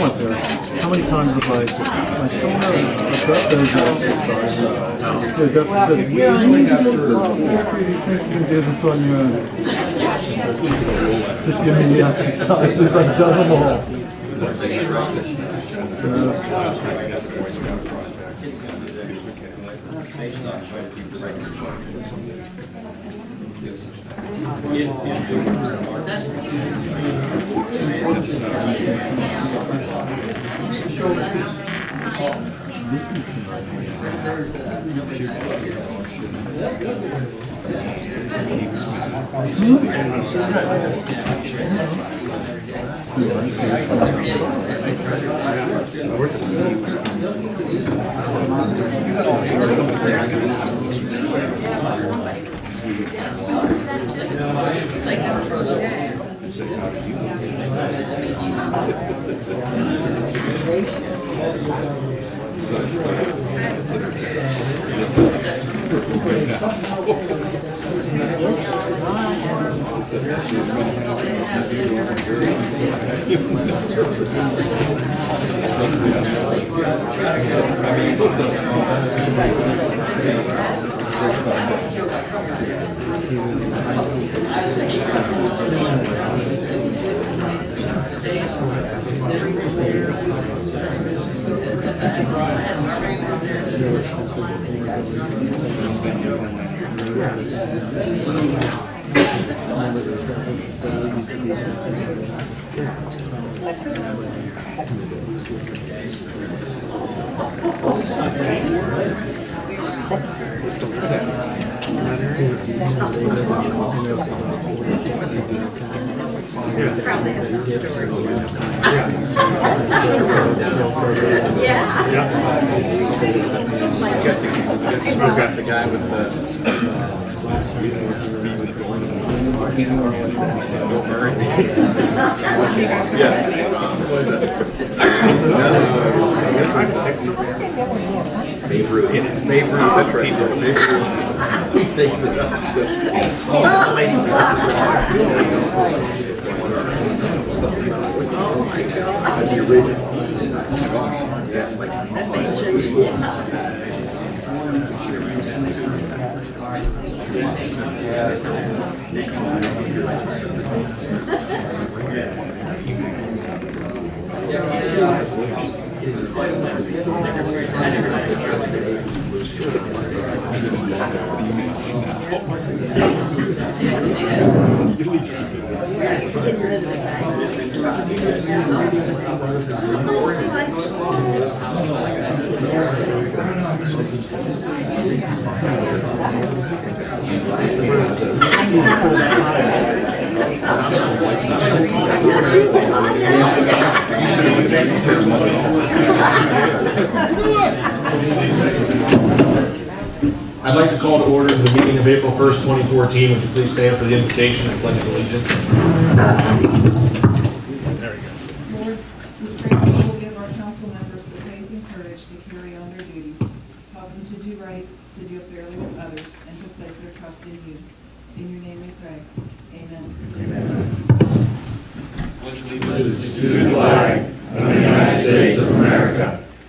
went there, how many times have I shown her those exercises? The deficit, usually after you do this on your own. Just give me the exercises, I've done them all. Got the guy with the Babe Ruth. Babe Ruth, that's right. Babe Ruth. He takes it up. Oh my God. The original. Yes, like I'd like to call to order the meeting of April 1st, 2014. Would you please stand for the invocation and pledge of allegiance? There we go. Lord, we pray that you will give our council members the faith and courage to carry on their duties, help them to do right, to deal fairly with others, and to place their trust in you. In your name we pray. Amen. To the flag of the United States of America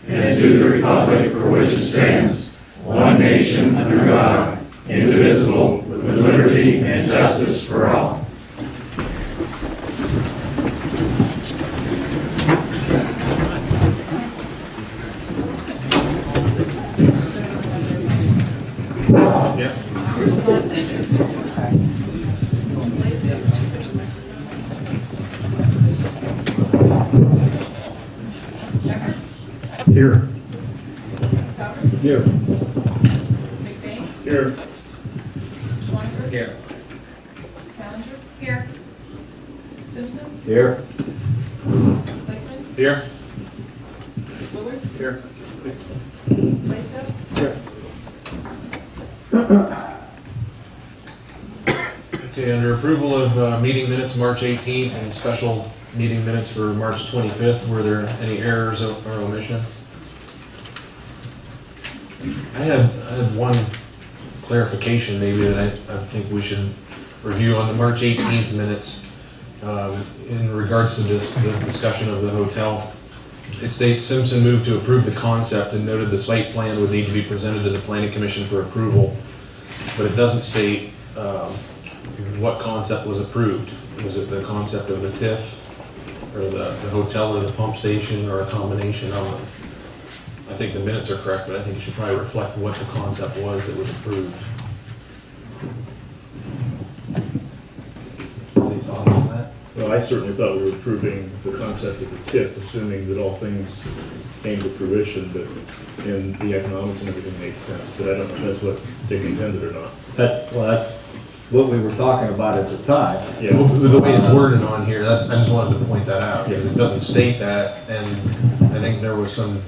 and to the republic for which it stands, one nation under God, indivisible, with liberty and justice for all. Yeah. Here. Sauer, Here. McBain, Here. Schwanker, Here. Callender, here. Simpson, Here. Lakeman, Here. Willard, Here. Blaisdell, Here. Okay, under approval of meeting minutes March 18th and special meeting minutes for March 25th, were there any errors or omissions? I had one clarification maybe that I think we should review on the March 18th minutes in regards to the discussion of the hotel. It states Simpson moved to approve the concept and noted the site plan would need to be presented to the planning commission for approval. But it doesn't state what concept was approved. Was it the concept of the TIF, or the hotel, or the pump station, or a combination of them? I think the minutes are correct, but I think it should probably reflect what the concept was that was approved. Any thoughts on that? Well, I certainly thought we were approving the concept of the TIF, assuming that all things came to fruition, but and the economics and everything made sense. But I don't know if that's what Dick intended or not. That's what we were talking about at the time. Yeah. Well, the way it's worded on here, I just wanted to point that out, because Yeah. it doesn't state that, and I think there was some,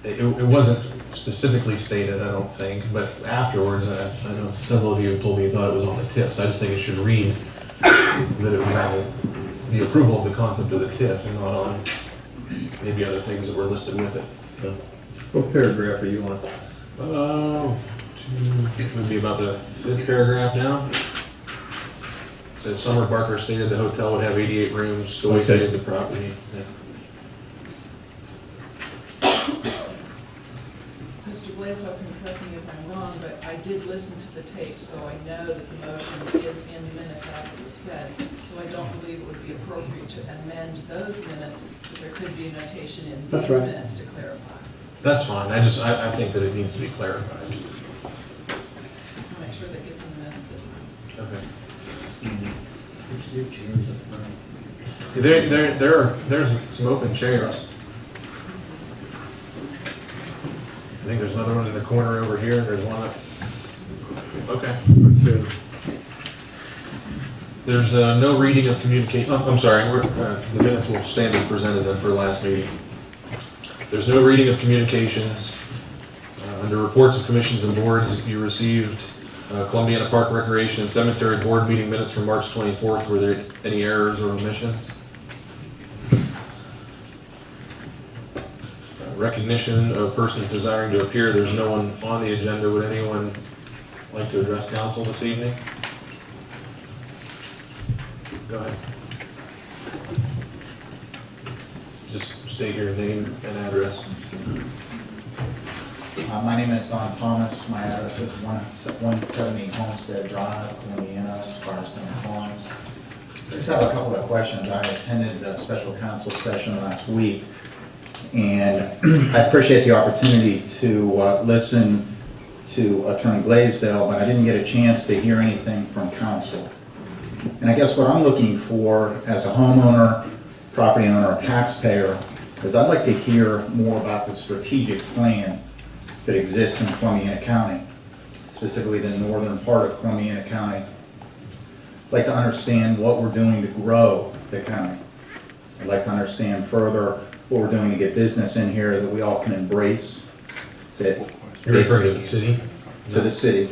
it wasn't specifically stated, I don't think, but afterwards, I know several of you told me you thought it was on the TIF, so I just think it should read that it would have the approval of the concept of the TIF and not on maybe other things that were listed with it. Yeah. What paragraph are you on? It would be about the 5th paragraph down. Says Summer Barker stated the hotel would have 88 rooms, so we Okay. stated the property. Yeah. Mr. Blaisdell can correct me if I'm wrong, but I did listen to the tape, so I know that the motion is in the minutes as it was said. So I don't believe it would be appropriate to amend those minutes, but there could be a notation in That's these right. minutes to clarify. That's fine, I think that it needs to be clarified. I'll make sure that gets in the minutes this time. Okay. Mm-hmm. There's some open chairs. I think there's another one in the corner over here, and there's one up. Okay. There's no reading of communication, I'm sorry, the minutes will stand as presented then for last meeting. There's no reading of communications. Under reports of commissions and boards, you received Columbiana Park Recreation and Cemetery Board meeting minutes from March 24th. Were there any errors or omissions? Recognition of persons desiring to appear. There's no one on the agenda. Would anyone like to address council this evening? Go ahead. Just state your name and address. My name is Don Thomas. My address is 170 Homestead Drive, Columbiana, Firestone Farms. I just have a couple of questions. I attended a special council session last week, and I appreciate the opportunity to listen to Attorney Blaisdell, but I didn't get a chance to hear anything from council. And I guess what I'm looking for as a homeowner, property owner, or taxpayer, is I'd like to hear more about the strategic plan that exists in Columbiana County, specifically the northern part of Columbiana County. I'd like to understand what we're doing to grow the county. I'd like to understand further what we're doing to get business in here that we all can embrace. That You're referring to the city? to the city.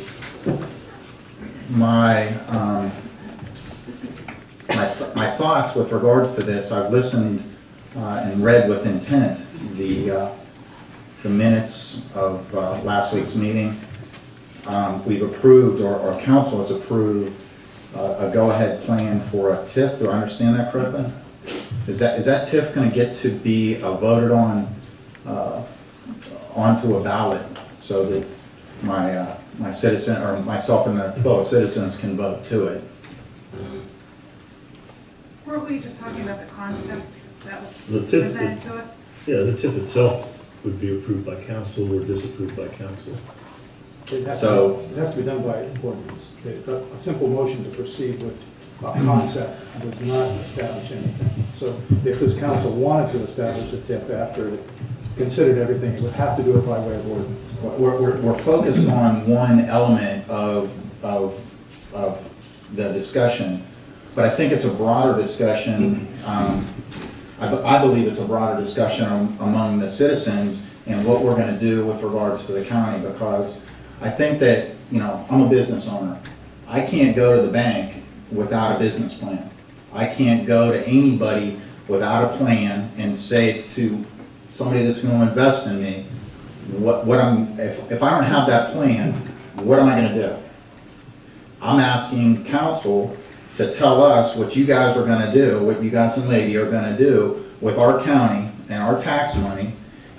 My thoughts with regards to this, I've listened and read with intent the minutes of last week's meeting. We've approved, or council has approved, a go-ahead plan for a TIF. Do I understand that correctly? Is that TIF going to get to be voted on onto a ballot so that my citizen, or myself and the fellow citizens can vote to it? Weren't we just talking about the concept that was The TIF, presented to us? yeah, the TIF itself would be approved by council or disapproved by council. It has So- to be done by ordinance. A simple motion to proceed with a concept does not establish anything. So if this council wanted to establish a TIF after it considered everything, it would have to do it by way of ordinance. We're focused on one element of the discussion, but I think it's a broader discussion. I believe it's a broader discussion among the citizens and what we're going to do with regards to the county, because I think that, I'm a business owner. I can't go to the bank without a business plan. I can't go to anybody without a plan and say to somebody that's going to invest in me, if I don't have that plan, what am I going to do? I'm asking council to tell us what you guys are going to do, what you guys and lady are going to do with our county and our tax money,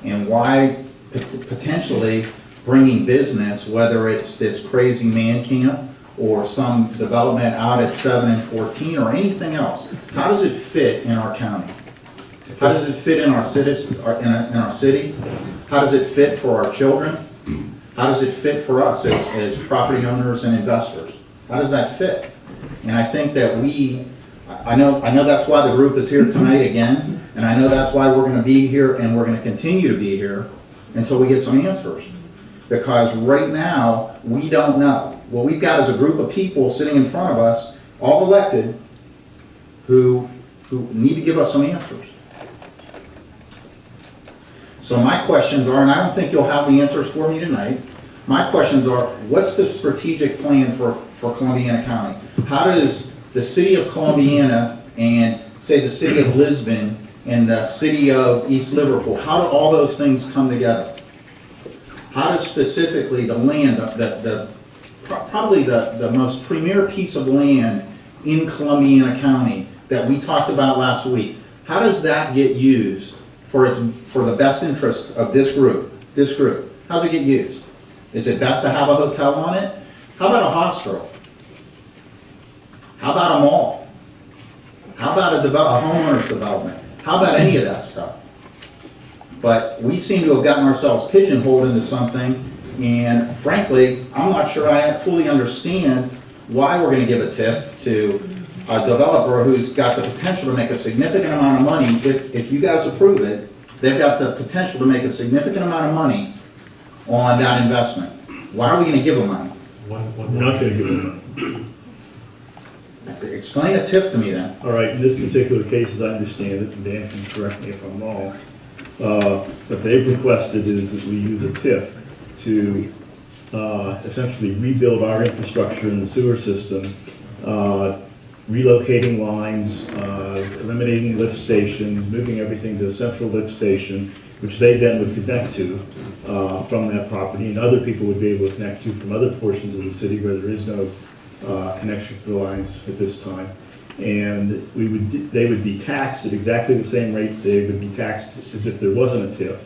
and why potentially bringing business, whether it's this crazy man camp or some development out at 7 and 14 or anything else, how does it fit in our county? How does it fit in our citizens, in our city? How does it fit for our children? How does it fit for us as property owners and investors? How does that fit? And I think that I know that's why the group is here tonight again, and I know that's why we're going to be here and we're going to continue to be here until we get some answers. Because right now, we don't know. What we've got is a group of people sitting in front of us, all elected, who need to give us some answers. So my questions are, and I don't think you'll have the answers for me tonight, my questions are, what's the strategic plan for Columbiana County? How does the city of Columbiana and, say, the city of Lisbon and the city of East Liverpool, how do all those things come together? How does specifically the land, probably the most premier piece of land in Columbiana County that we talked about last week, how does that get used for the best interest of this group? How's it get used? Is it best to have a hotel on it? How about a hospital? How about a mall? How about a homeowner's development? How about any of that stuff? But we seem to have gotten ourselves pigeonholed into something, and frankly, I'm not sure I fully understand why we're going to give a tip to a developer who's got the potential to make a significant amount of money. If you guys approve it, they've got the potential to make a significant amount of money on that investment. Why are we going to give them money? We're not going to give them money. Explain a tip to me then. All right, in this particular case, as I understand it, and Dan can correct me if I'm wrong, what they've requested is that we use a TIF to essentially rebuild our infrastructure in the sewer system, relocating lines, eliminating lift stations, moving everything to a central lift station, which they then would connect to from that property, and other people would be able to connect to from other portions of the city where there is no connection to the lines at this time. And they would be taxed at exactly the same rate they would be taxed as if there wasn't a TIF,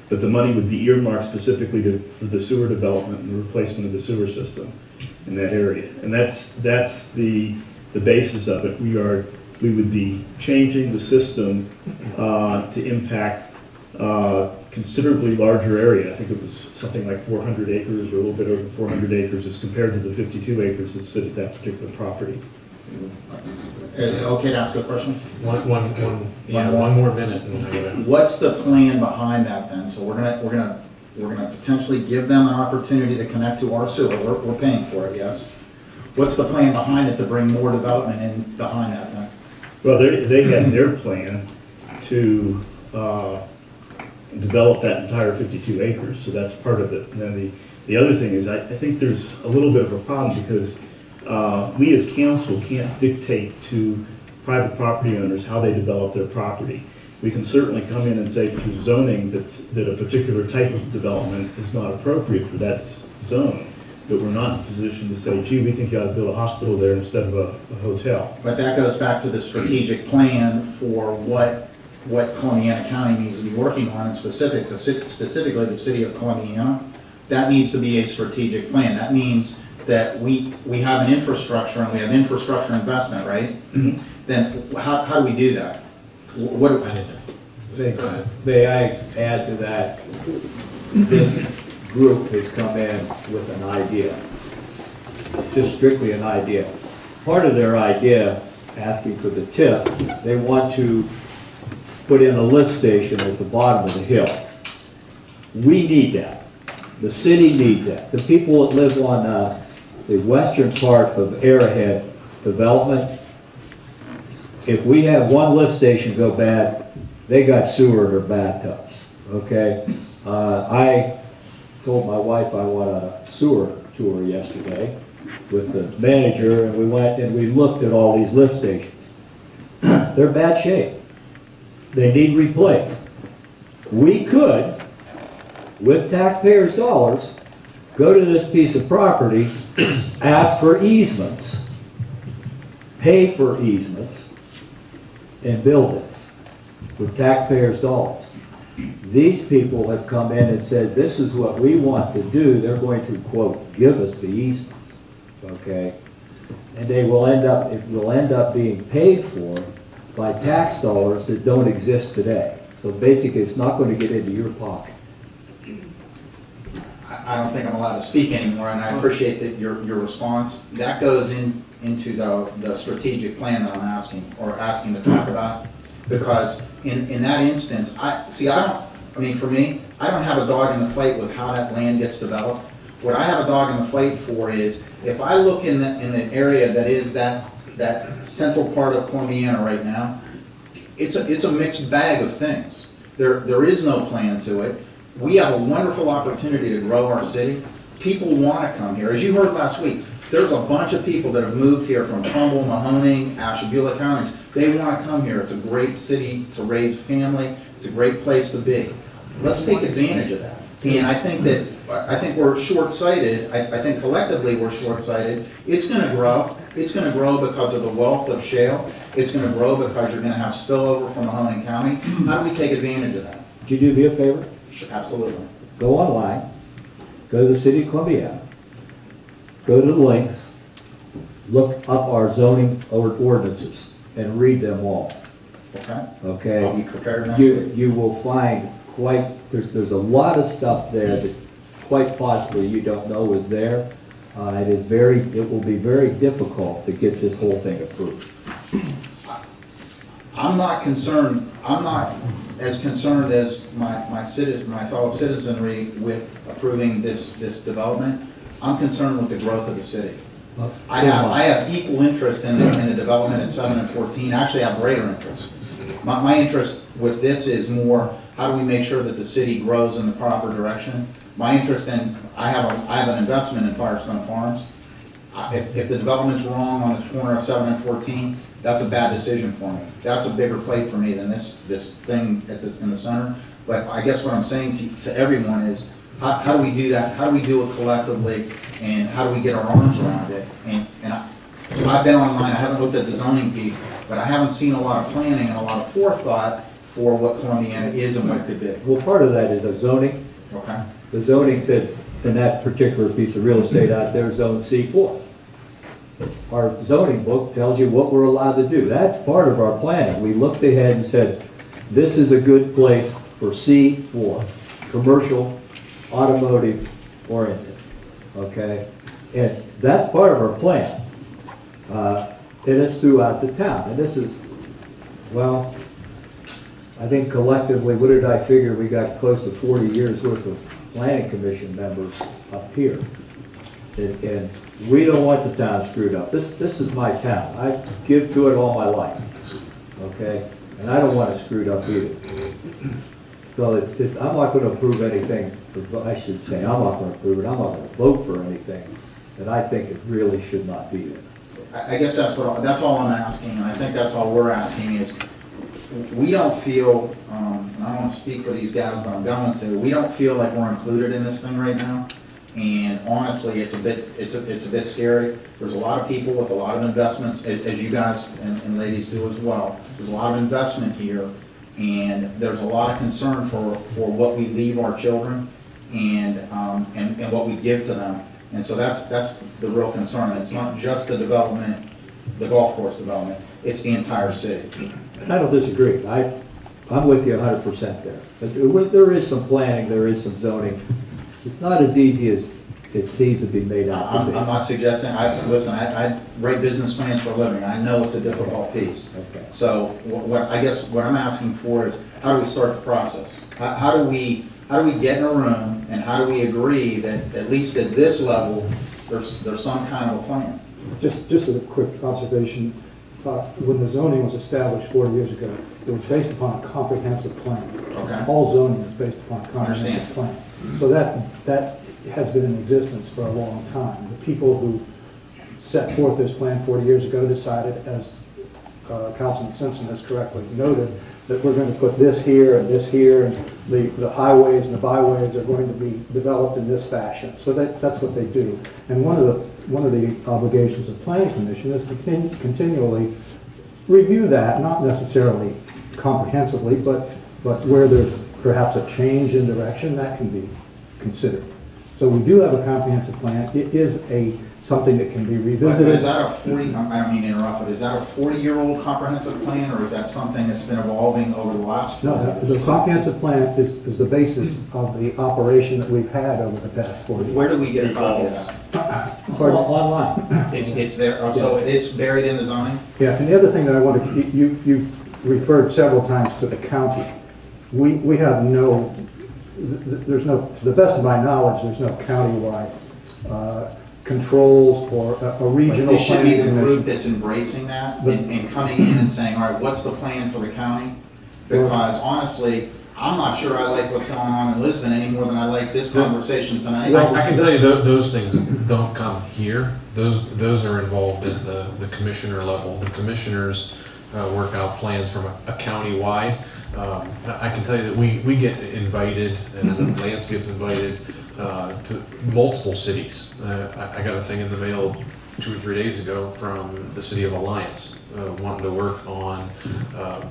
but the money would be earmarked specifically for the sewer development and the replacement of the sewer system in that area. And that's the basis of it. We would be changing the system to impact considerably larger area. I think it was something like 400 acres or a little bit over 400 acres as compared to the 52 acres that sit at that particular property. Is it okay to ask a question? One more minute. And What's the plan behind that then? So we're gonna potentially give them an opportunity to connect to our sewer. We're paying for it, yes. What's the plan behind it to bring more development in behind that then? Well, they had their plan to develop that entire 52 acres, so that's part of it. And then the other thing is, I think there's a little bit of a problem because we as council can't dictate to private property owners how they develop their property. We can certainly come in and say through zoning that a particular type of development is not appropriate for that zone, but we're not in a position to say, gee, we think you ought to build a hospital there instead of a hotel. But that goes back to the strategic plan for what Columbiana County needs to be working on, and specifically the city of Columbiana. That needs to be a strategic plan. That means that we have an infrastructure and we have infrastructure investment, right? Mm-hmm. Then how do we do that? May I add to that? This group has come in with an idea, just strictly an idea. Part of their idea, asking for the tip, they want to put in a lift station at the bottom of the hill. We need that. The city needs that. The people that live on the western part of Arrowhead development, if we have one lift station go bad, they got sewer in their bathtubs, okay? I told my wife I want a sewer tour yesterday with the manager, and we went and we looked at all these lift stations. They're bad shape. They need replaced. We could, with taxpayers' dollars, go to this piece of property, ask for easements, pay for easements, and build this. with taxpayers' dollars. These people have come in and says, this is what we want to do. They're going to, quote, give us the easements, okay? And they will end up, it will end up being paid for by tax dollars that don't exist today. So basically, it's not going to get into your pocket. I don't think I'm allowed to speak anymore, and I appreciate that your response. That goes into the strategic plan that I'm asking to talk about. Because in that instance, for me, I don't have a dog in the fight with how that land gets developed. What I have a dog in the fight for is, if I look in the area that is that central part of Columbiana right now, it's a mixed bag of things. There is no plan to it. We have a wonderful opportunity to grow our city. People want to come here. As you heard last week, there's a bunch of people that have moved here from Trumbull, Mahoning, Ashtabula counties. They want to come here. It's a great city to raise family. It's a great place to be. Let's take advantage of that. And I think we're short-sighted. I think collectively we're short-sighted. It's going to grow. It's going to grow because of the wealth of shale. It's going to grow because you're going to have spillover from Mahoning County. How do we take advantage of that? Could you do me a favor? Absolutely. Go online, go to the city of Columbiana, go to the links, look up our zoning ordinances, and read them all. Okay. Okay? I'll be prepared next week. You will find there's a lot of stuff there that quite possibly you don't know is there. It will be very difficult to get this whole thing approved. I'm not as concerned as my fellow citizenry with approving this development. I'm concerned with the growth of the city. I have equal interest in the development at 7 and 14. Actually, I have greater interest. My interest with this is more, how do we make sure that the city grows in the proper direction? My interest in, I have an investment in Firestone Farms. If the development's wrong on the corner of 7 and 14, that's a bad decision for me. That's a bigger fight for me than this thing in the center. But I guess what I'm saying to everyone is, how do we do that? How do we do it collectively? And how do we get our arms around it? And I've been online, I haven't looked at the zoning piece, but I haven't seen a lot of planning and a lot of forethought for what Columbiana is and what it could be. Well, part of that is a zoning. Okay. The zoning says, in that particular piece of real estate out there, zone C4. Our zoning book tells you what we're allowed to do. That's part of our planning. We looked ahead and said, this is a good place for C4, commercial, automotive oriented, okay? And that's part of our plan. And it's throughout the town. And this is, well, I think collectively, what did I figure? We got close to 40 years worth of planning commission members up here. And we don't want the town screwed up. This is my town. I give to it all my life, okay? And I don't want it screwed up either. So I'm not going to approve anything, I should say, I'm not going to approve it. I'm not going to vote for anything that I think it really should not be there. I guess that's all I'm asking, and I think that's all we're asking is, we don't feel, and I don't want to speak for these guys, but I'm going to, we don't feel like we're included in this thing right now. And honestly, it's a bit scary. There's a lot of people with a lot of investments, as you guys and ladies do as well. There's a lot of investment here, and there's a lot of concern for what we leave our children and what we give to them. And so that's the real concern. It's not just the development, the golf course development. It's the entire city. I don't disagree. I'm with you 100% there. But there is some planning, there is some zoning. It's not as easy as it seems to be made out to I'm be. not suggesting, I write business plans for a living. I know it's a difficult piece. Okay. So I guess what I'm asking for is, how do we start the process? How do we get in a room, and how do we agree that at least at this level, there's some kind of a plan? Just as a quick observation, when the zoning was established 40 years ago, it was based upon a comprehensive plan. Okay. All zoning is based upon a comprehensive Understand. plan. So that has been in existence for a long time. The people who set forth this plan 40 years ago decided, as Councilman Simpson has correctly noted, that we're going to put this here, and the highways and the byways are going to be developed in this fashion. So that's what they do. And one of the obligations of the Planning Commission is to continually review that, not necessarily comprehensively, but where there's perhaps a change in direction, that can be considered. So we do have a comprehensive plan. It is something that can be But revisited. is that a 40, I don't mean to interrupt, but is that a 40-year-old comprehensive plan, or is that something that's been evolving over the last? No, the comprehensive plan is the basis of the operation that we've had over the past 40 years. Where do we get a copy of that? Pardon? It's there, so it's buried in the zoning? Yeah, and the other thing that I want to, you referred several times to the county. We have no, there's no, to the best of my knowledge, there's no countywide controls or a regional This should be planning the group commission. that's embracing that and coming in and saying, all right, what's the plan for the county? Because honestly, I'm not sure I like what's going on in Lisbon any more than I like this conversation tonight. I can tell you those things don't come here. Those are involved at the commissioner level. The commissioners work out plans from a county-wide. I can tell you that we get invited, and Lance gets invited to multiple cities. I got a thing in the mail 2 or 3 days ago from the city of Alliance, wanting to work on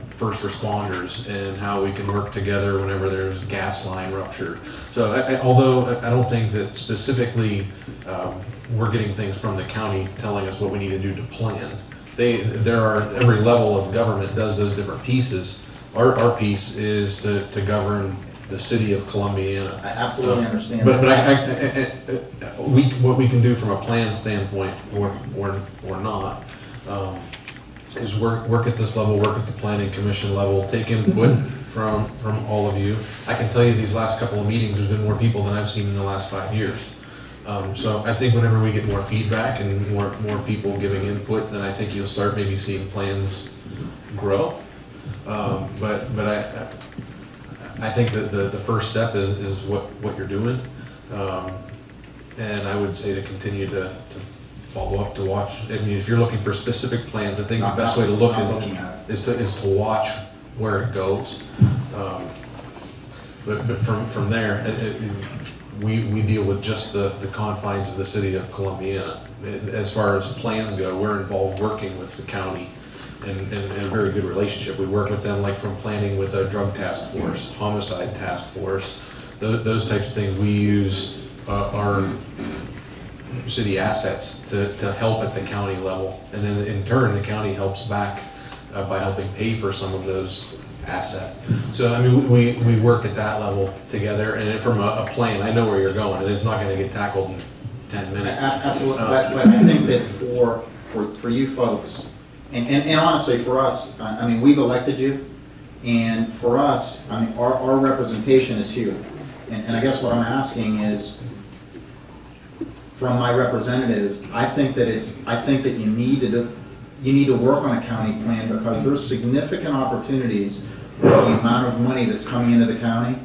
first responders and how we can work together whenever there's gas line ruptured. So although I don't think that specifically we're getting things from the county telling us what we need to do to plan. Every level of government does those different pieces. Our piece is to govern the city of Columbiana. I absolutely understand But that. what we can do from a plan standpoint or not is work at this level, work at the planning commission level, take input from all of you. I can tell you these last couple of meetings, there's been more people than I've seen in the last 5 years. So I think whenever we get more feedback and more people giving input, then I think you'll start maybe seeing plans grow. But I think that the first step is what you're doing. And I would say to continue to follow up, to watch. I mean, if you're looking for specific plans, I think the best way to look is to watch where it goes. But from there, we deal with just the confines of the city of Columbiana. As far as plans go, we're involved working with the county and a very good relationship. We work with them, like from planning with a drug task force, homicide task force, those types of things. We use our city assets to help at the county level, and then in turn the county helps back by helping pay for some of those assets. So I mean, we work at that level together, and from a plan, I know where you're going, and it's not going to get tackled in 10 minutes. Absolutely, but I think that for you folks, and honestly for us, I mean, we've elected you, and for us, I mean, our representation is here. And I guess what I'm asking is, from my representatives, I think that you need to work on a county plan, because there's significant opportunities with the amount of money that's coming into the county,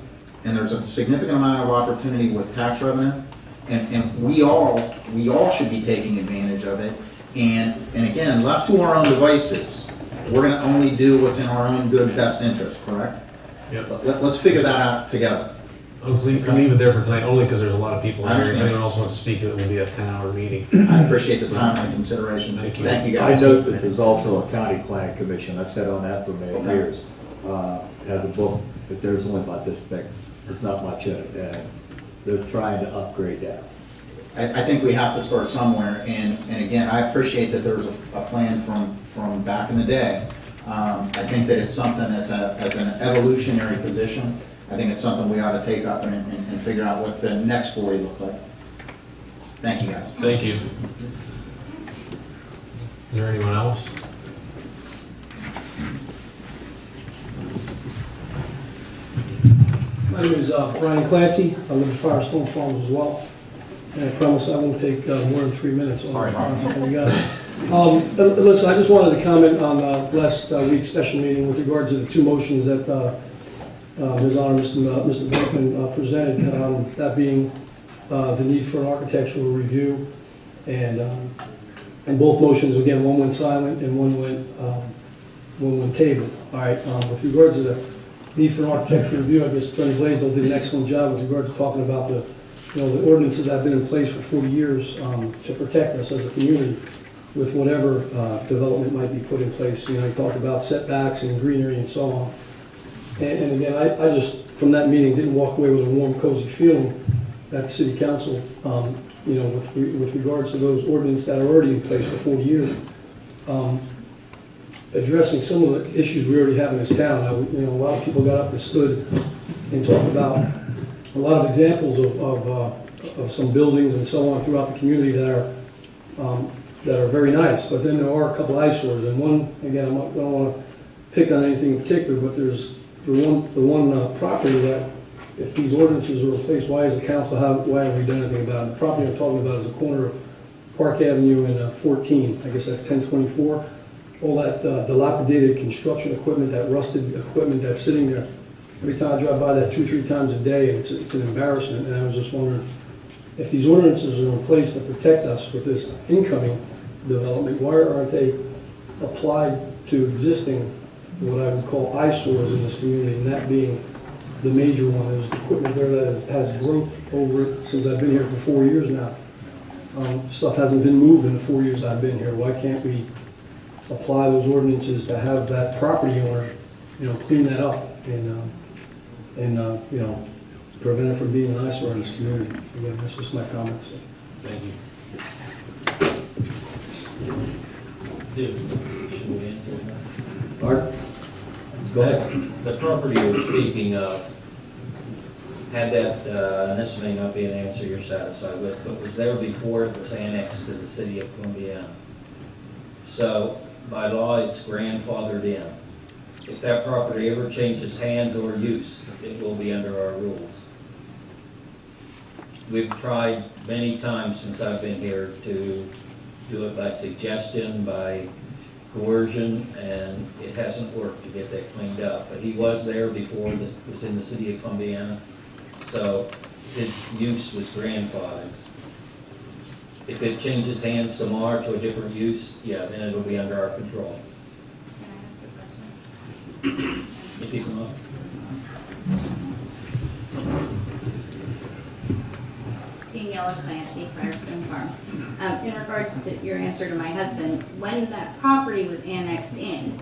and there's a significant amount of opportunity with tax revenue, and we all should be taking advantage of it. And again, left to our own devices, we're going to only do what's in our own good, best interest, correct? Yep. Let's figure that out together. Let's leave it there for tonight, only because there's a lot of people I here. If understand. anyone else wants to speak, it will be a 10-hour meeting. I appreciate the time and consideration. Thank you. Thank you, I guys. note that there's also a county planning commission. I sat on that for many years. It has a book, but there's only about this thick. There's not much in it, and they're trying to upgrade that. I think we have to start somewhere, and again, I appreciate that there was a plan from back in the day. I think that it's something that's as an evolutionary position. I think it's something we ought to take up and figure out what the next 40 look like. Thank you, guys. Thank you. Is there anyone else? My name is Brian Clancy. I live at Firestone Farms as well. And I promise I won't take more than 3 minutes. All right, Brian. You got it. Listen, I just wanted to comment on last week's special meeting with regard to the two motions that Ms. Honor, Mr. Bankman presented, that being the need for an architectural review, and both motions, again, one went silent and one went tabled. All right, with regard to the need for an architectural review, I guess Attorney Blaisdell did an excellent job with regard to talking about the ordinances that have been in place for 40 years to protect us as a community. with whatever development might be put in place. You know, he talked about setbacks and greenery and so on. And again, I just, from that meeting, didn't walk away with a warm, cozy feeling at the city council, you know, with regards to those ordinances that are already in place for 40 years. Addressing some of the issues we already have in this town. You know, a lot of people got up and stood and talked about a lot of examples of some buildings and so on throughout the community that are very nice, but then there are a couple eyesores. And one, again, I don't want to pick on anything in particular, but there's the one property that, if these ordinances are in place, why is the council, why haven't we done anything about it? The property I'm talking about is the corner of Park Avenue and 14. I guess that's 1024. All that dilapidated construction equipment, that rusted equipment that's sitting there. Every time I drive by that 2-3 times a day, and it's an embarrassment. And I was just wondering, if these ordinances are in place to protect us with this incoming development, why aren't they applied to existing, what I would call eyesores in this community, and that being the major one? Is the equipment there that has growth over it since I've been here for 4 years now. Stuff hasn't been moved in the 4 years I've been here. Why can't we apply those ordinances to have that property owner, you know, clean that up and you know, prevent it from being an eyesore in this community? Again, that's just my comments. Thank you. Art? Go ahead. The property you're speaking of, had that, and this may not be an answer you're satisfied with, but was there before it was annexed to the city of Columbiana. So by law, it's grandfathered in. If that property ever changes hands or use, it will be under our rules. We've tried many times since I've been here to do it by suggestion, by coercion, and it hasn't worked to get that cleaned up. But he was there before it was in the city of Columbiana, so his use was grandfathered. If it changes hands tomorrow to a different use, yeah, then it'll be under our control. Can I ask a question? If you come up. Daniela Clancy, Firestone Farms. In regards to your answer to my husband, when that property was annexed in,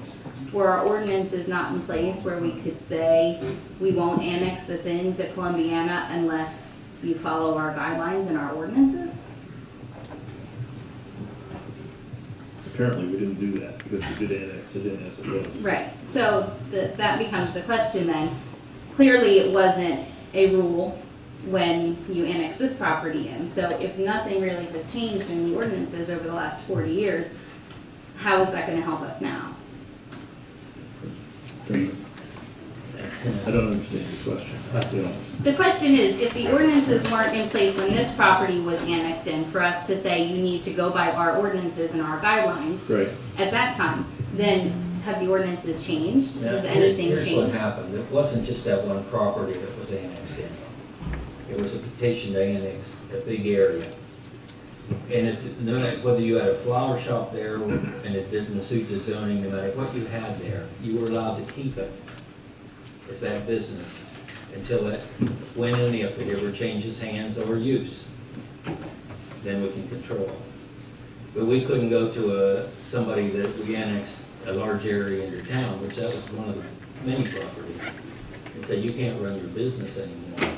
were our ordinances not in place where we could say, we won't annex this into Columbiana unless you follow our guidelines and our ordinances? Apparently, we didn't do that because we did annex it in as it was. Right, so that becomes the question then. Clearly, it wasn't a rule when you annex this property in. So if nothing really has changed in the ordinances over the last 40 years, how is that going to help us now? I don't understand your question. I'll be honest. The question is, if the ordinances weren't in place when this property was annexed in, for us to say you need to go by our ordinances and our guidelines Right. at that time, then have the ordinances changed? Has Now, anything here's what changed? happened. It wasn't just that one property that was annexed in. It was a petition to annex a big area. And if, no matter whether you had a flower shop there and it didn't suit the zoning, no matter what you had there, you were allowed to keep it as that business until it, when and if it ever changes hands or use, then we can control it. But we couldn't go to somebody that we annexed a large area into town, which that was one of the many properties, and say, you can't run your business anymore.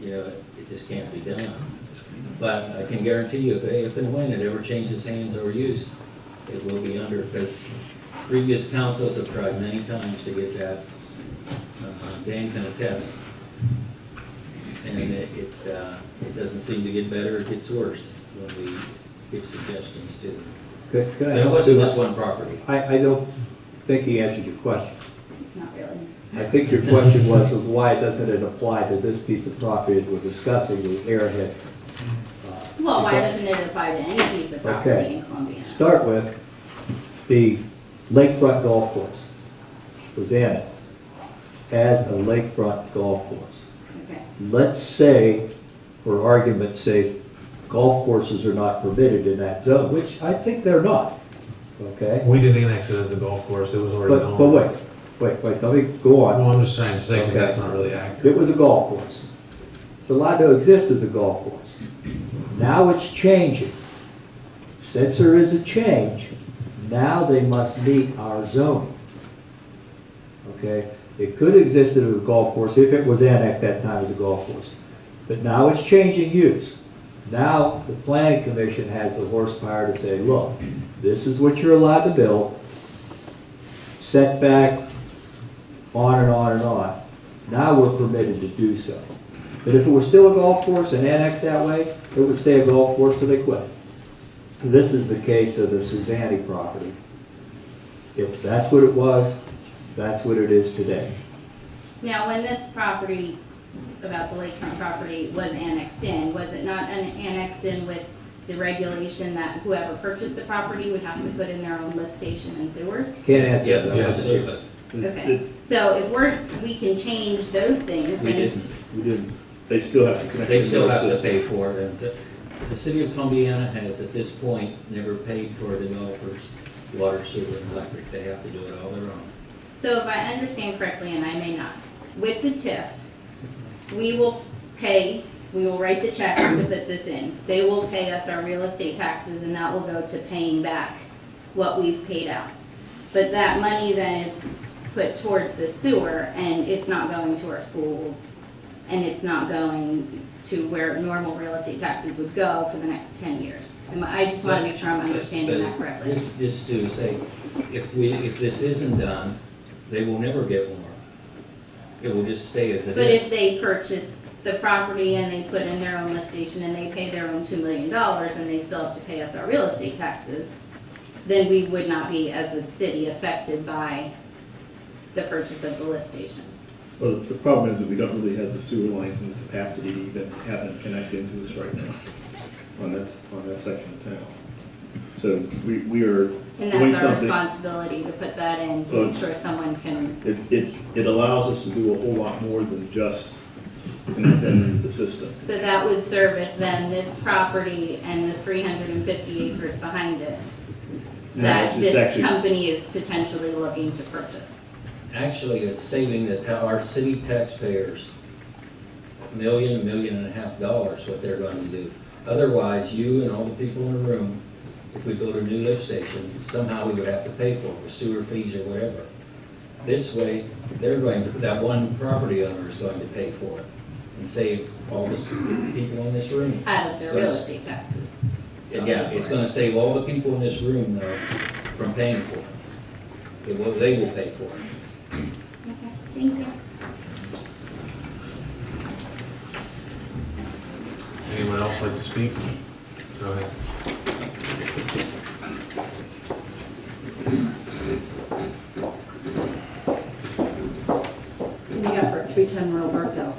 You know, it just can't be done. But I can guarantee you, if and when it ever changes hands or use, it will be under, because previous councils have tried many times to get that. Dan can attest. And it doesn't seem to get better, it gets worse when we give suggestions to them. Could I And it help wasn't you? just one property. I don't think he answered your question. Not really. I think your question was why doesn't it apply to this piece of property that we're discussing with Arrowhead? Well, why doesn't it apply to any piece of property Okay. in Columbiana? Start with the lakefront golf course was annexed as a lakefront golf course. Okay. Let's say, for argument's sake, golf courses are not permitted in that zone, which I think they're not, okay? We didn't annex it as a golf course, it was already But owned. wait, let me go on. Well, I'm just trying to say, because Okay. that's not really accurate. It was a golf course. It's allowed to exist as a golf course. Now it's changing. Since there is a change, now they must meet our zoning. Okay? It could exist as a golf course if it was annexed that time as a golf course. But now it's changing use. Now the planning commission has the horsepower to say, look, this is what you're allowed to build, setbacks, on and on and on. Now we're permitted to do so. But if it were still a golf course and annexed that way, it would stay a golf course till they quit. This is the case of the Suzanne property. If that's what it was, that's what it is today. Now, when this property, about the lakefront property, was annexed in, was it not annexed in with the regulation that whoever purchased the property would have to put in their own lift station and sewers? Can't answer Yes, that. yes, Okay, so if we can change those things, we then, didn't. We didn't, they still have to connect. They to still the have to system. pay for it. And the city of Columbiana has, at this point, never paid for a developer's water, sewer, and electric. They have to do it all their own. so if I understand correctly, and I may not, with the TIF, we will pay, we will write the check to put this in. They will pay us our real estate taxes, and that will go to paying back what we've paid out. But that money then is put towards the sewer, and it's not going to our schools, and it's not going to where normal real estate taxes would go for the next 10 years. I just want to make sure I'm understanding that correctly. Just to say, if this isn't done, they will never get more. It will just stay as it is. But if they purchase the property and they put in their own lift station and they pay their own $2 million and they still have to pay us our real estate taxes, then we would not be, as a city, affected by the purchase of the lift station. Well, the problem is that we don't really have the sewer lines and the capacity to even have them connect into us right now on that section of town. So we are And doing that's our something. responsibility to put that in, to So make sure someone can, It allows us to do a whole lot more than just connect them into the system. so that would service then this property and the 350 acres behind it No, that it's this actually- company is potentially looking to purchase. Actually, it's saving our city taxpayers $1 million and a half what they're going to do. Otherwise, you and all the people in the room, if we build a new lift station, somehow we would have to pay for it, with sewer fees or whatever. This way, that one property owner is going to pay for it and save all the people in this room. Out of their real estate taxes. Yeah, it's gonna save all the people in this room, though, from paying for it. They will pay for it. Okay, thank you. Anyone else like to speak? Go ahead. Cindy Gephardt, 310 Royal Burkdale.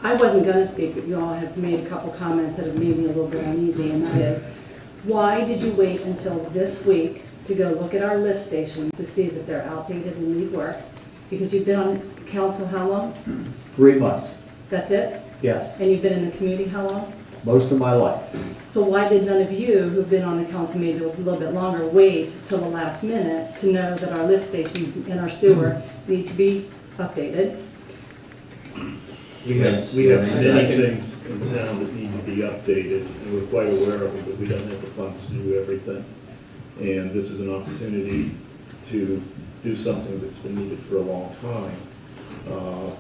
I wasn't going to speak, but you all have made a couple comments that have made me a little bit uneasy, and that is, why did you wait until this week to go look at our lift stations to see that they're outdated and need work? Because you've been on council how long? 3 months, That's it? yes, And you've been in the community how long? most of my life. So why did none of you, who've been on the council maybe a little bit longer, wait till the last minute to know that our lift stations and our sewer need to be updated? We have many things in town that need to be updated, and we're quite aware of it, but we don't have the funds to do everything. And this is an opportunity to do something that's been needed for a long time.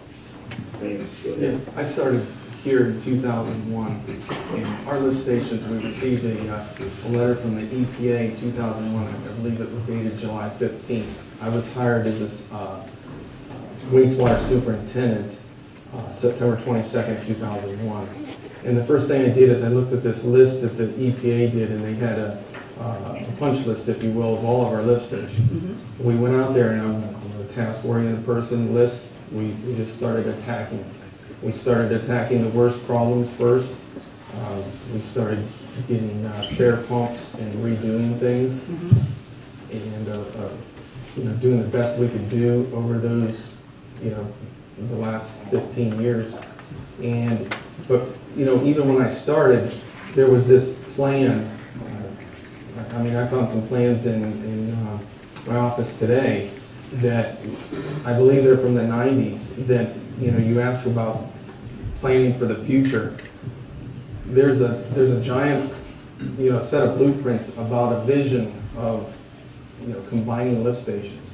James, go ahead. I started here in 2001. In our lift stations, we received a letter from the EPA in 2001. I believe it was dated July 15th. I was hired as this wastewater superintendent September 22nd, 2001. And the first thing I did is I looked at this list that the EPA did, and they had a punch list, if you will, of all of our lift stations. We went out there, and I'm a task-oriented person, list, we just started attacking. We started attacking the worst problems first. We started getting spare pumps and redoing things, and doing the best we could do over those, the last 15 years. But even when I started, there was this plan. I found some plans in my office today that I believe they're from the 90s, that, you ask about planning for the future. There's a giant a set of blueprints about a vision of, combining lift stations.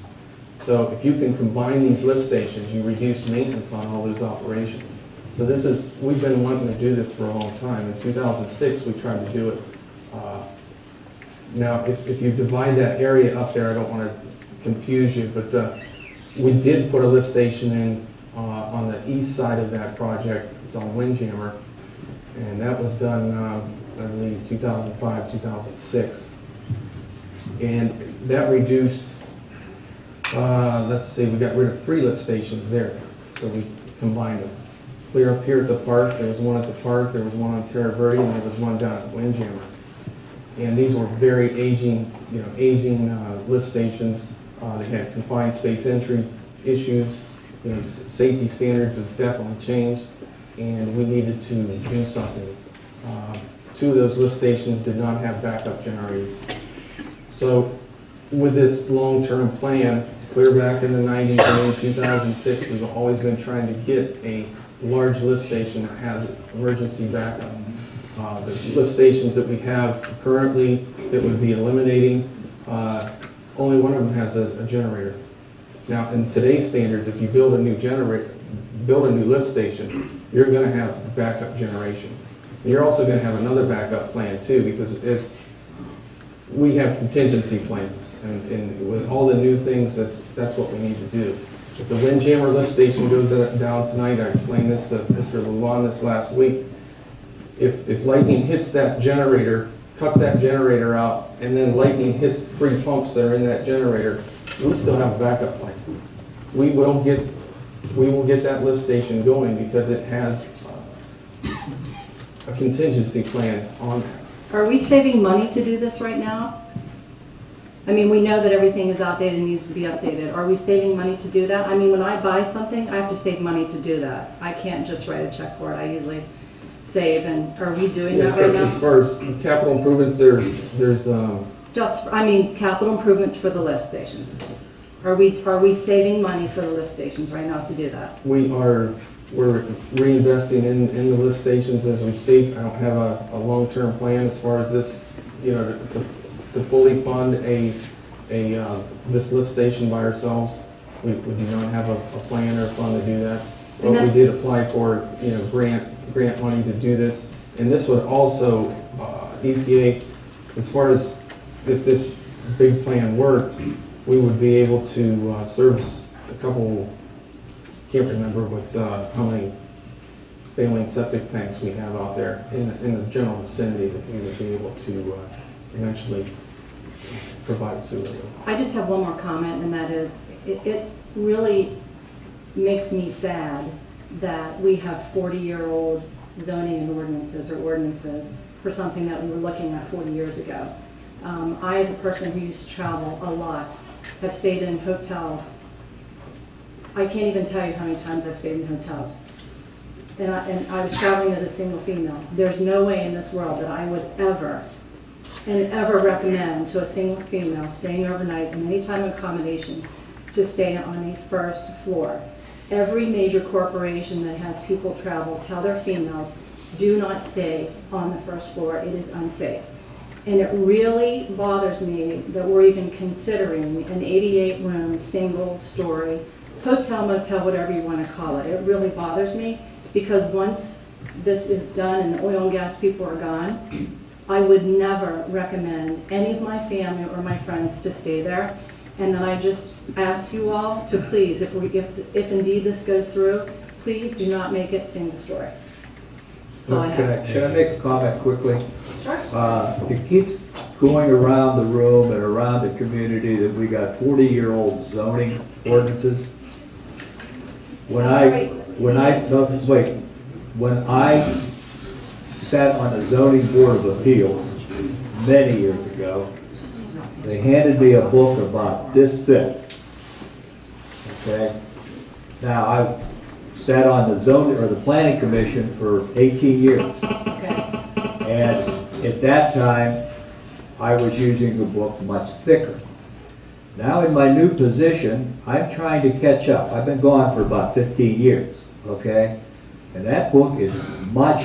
So if you can combine these lift stations, you reduce maintenance on all those operations. So we've been wanting to do this for a long time. In 2006, we tried to do it. Now, if you divide that area up there, I don't want to confuse you, but we did put a lift station in on the east side of that project. It's on Windjammer, and that was done, I believe, 2005, 2006. And that reduced, let's see, we got rid of 3 lift stations there. So we combined them. Clear up here at the park, there was one at the park, there was one on Terra Verde, and there was one down at Windjammer. And these were very aging lift stations. They had confined space entry issues. Safety standards have definitely changed, and we needed to do something. 2 of those lift stations did not have backup generators. So with this long-term plan, clear back in the 90s and in 2006, we've always been trying to get a large lift station that has emergency backup. The lift stations that we have currently that would be eliminating, only one of them has a generator. Now, in today's standards, if you build a new lift station, you're going to have backup generation. And you're also going to have another backup plan too, because we have contingency plans, and with all the new things, that's what we need to do. If the Windjammer lift station goes down tonight, I explained this to Mr. Luan this last week. If lightning hits that generator, cuts that generator out, and then lightning hits 3 pumps that are in that generator, we still have a backup plan. We will get that lift station going because it has a contingency plan on that. Are we saving money to do this right now? I mean, we know that everything is outdated and needs to be updated. Are we saving money to do that? I mean, when I buy something, I have to save money to do that. I can't just write a check for it. I usually save, and are we doing that right now? As far as capital improvements, there's capital improvements for the lift stations. Are we saving money for the lift stations right now to do that? we're reinvesting in the lift stations as we speak. I don't have a long-term plan as far as this, to fully fund this lift station by ourselves. We do not have a plan or a fund to do that. But we did apply for, grant money to do this. And this would also, EPA, as far as if this big plan worked, we would be able to service a couple, can't remember how many failing septic tanks we have out there in the general vicinity that we would be able to eventually provide sewer. I just have one more comment, and that is, it really makes me sad that we have 40-year-old zoning and ordinances for something that we were looking at 40 years ago. I, as a person who used to travel a lot, have stayed in hotels. I can't even tell you how many times I've stayed in hotels. And I was traveling as a single female. There's no way in this world that I would ever recommend to a single female staying overnight in any type of accommodation to stay on a first floor. Every major corporation that has people travel tell their females, do not stay on the first floor, it is unsafe. And it really bothers me that we're even considering an 88-room, single-story hotel, motel, whatever you want to call it. It really bothers me because once this is done and the oil and gas people are gone, I would never recommend any of my family or my friends to stay there. And then I just ask you all to please, if indeed this goes through, please do not make it single-story. Can I make a comment quickly? Sure. It keeps going around the room and around the community that we got 40-year-old zoning ordinances. When I sat on the zoning board of appeals many years ago, they handed me a book about this thick. Okay. Now I sat on the planning commission for 18 years. Okay. And at that time, I was using the book much thicker. Now in my new position, I'm trying to catch up. I've been gone for about 15 years, okay? And that book is much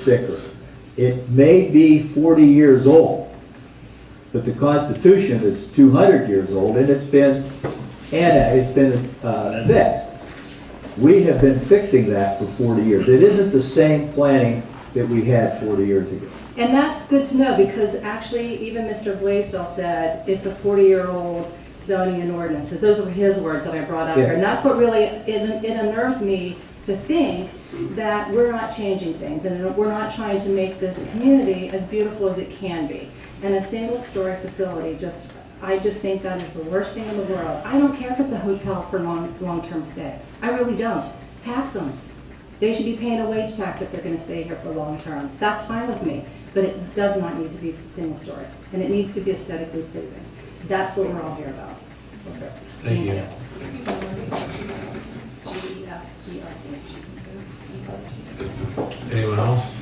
thicker. It may be 40 years old, but the Constitution is 200 years old, and it's been fixed. We have been fixing that for 40 years. It isn't the same planning that we had 40 years ago. And that's good to know, because actually, even Mr. Blaisdell said it's a 40-year-old zoning and ordinances. Those were his words that I brought up here. And that's what really, it unnerves me to think that we're not changing things, and we're not trying to make this community as beautiful as it can be. And a single-story facility, I just think that is the worst thing in the world. I don't care if it's a hotel for long-term stay. I really don't. Tax them. They should be paying a wage tax if they're going to stay here for long-term. That's fine with me, but it does not need to be single-story, and it needs to be aesthetically pleasing. That's what we're all here about. Okay. Thank you. Anyone else?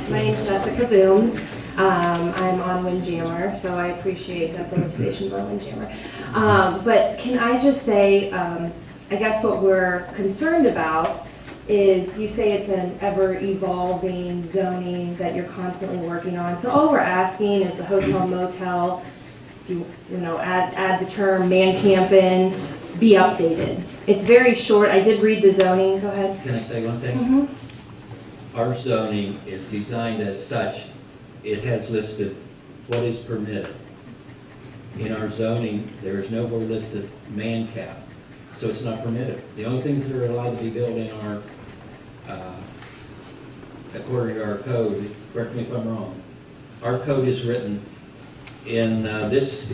My name's Jessica Booms. I'm on Windjammer, so I appreciate that the station's on Windjammer. But can I just say, I guess what we're concerned about is, you say it's an ever-evolving zoning that you're constantly working on. So all we're asking is the hotel motel, you know, add the term man camping, be updated. It's very short. I did read the zoning. Go ahead. Can I say one thing? Mm-hmm. Our zoning is designed as such, it has listed what is permitted. In our zoning, there is nowhere listed man cap, so it's not permitted. The only things that are allowed to be built in our, according to our code, correct me if I'm wrong, our code is written in this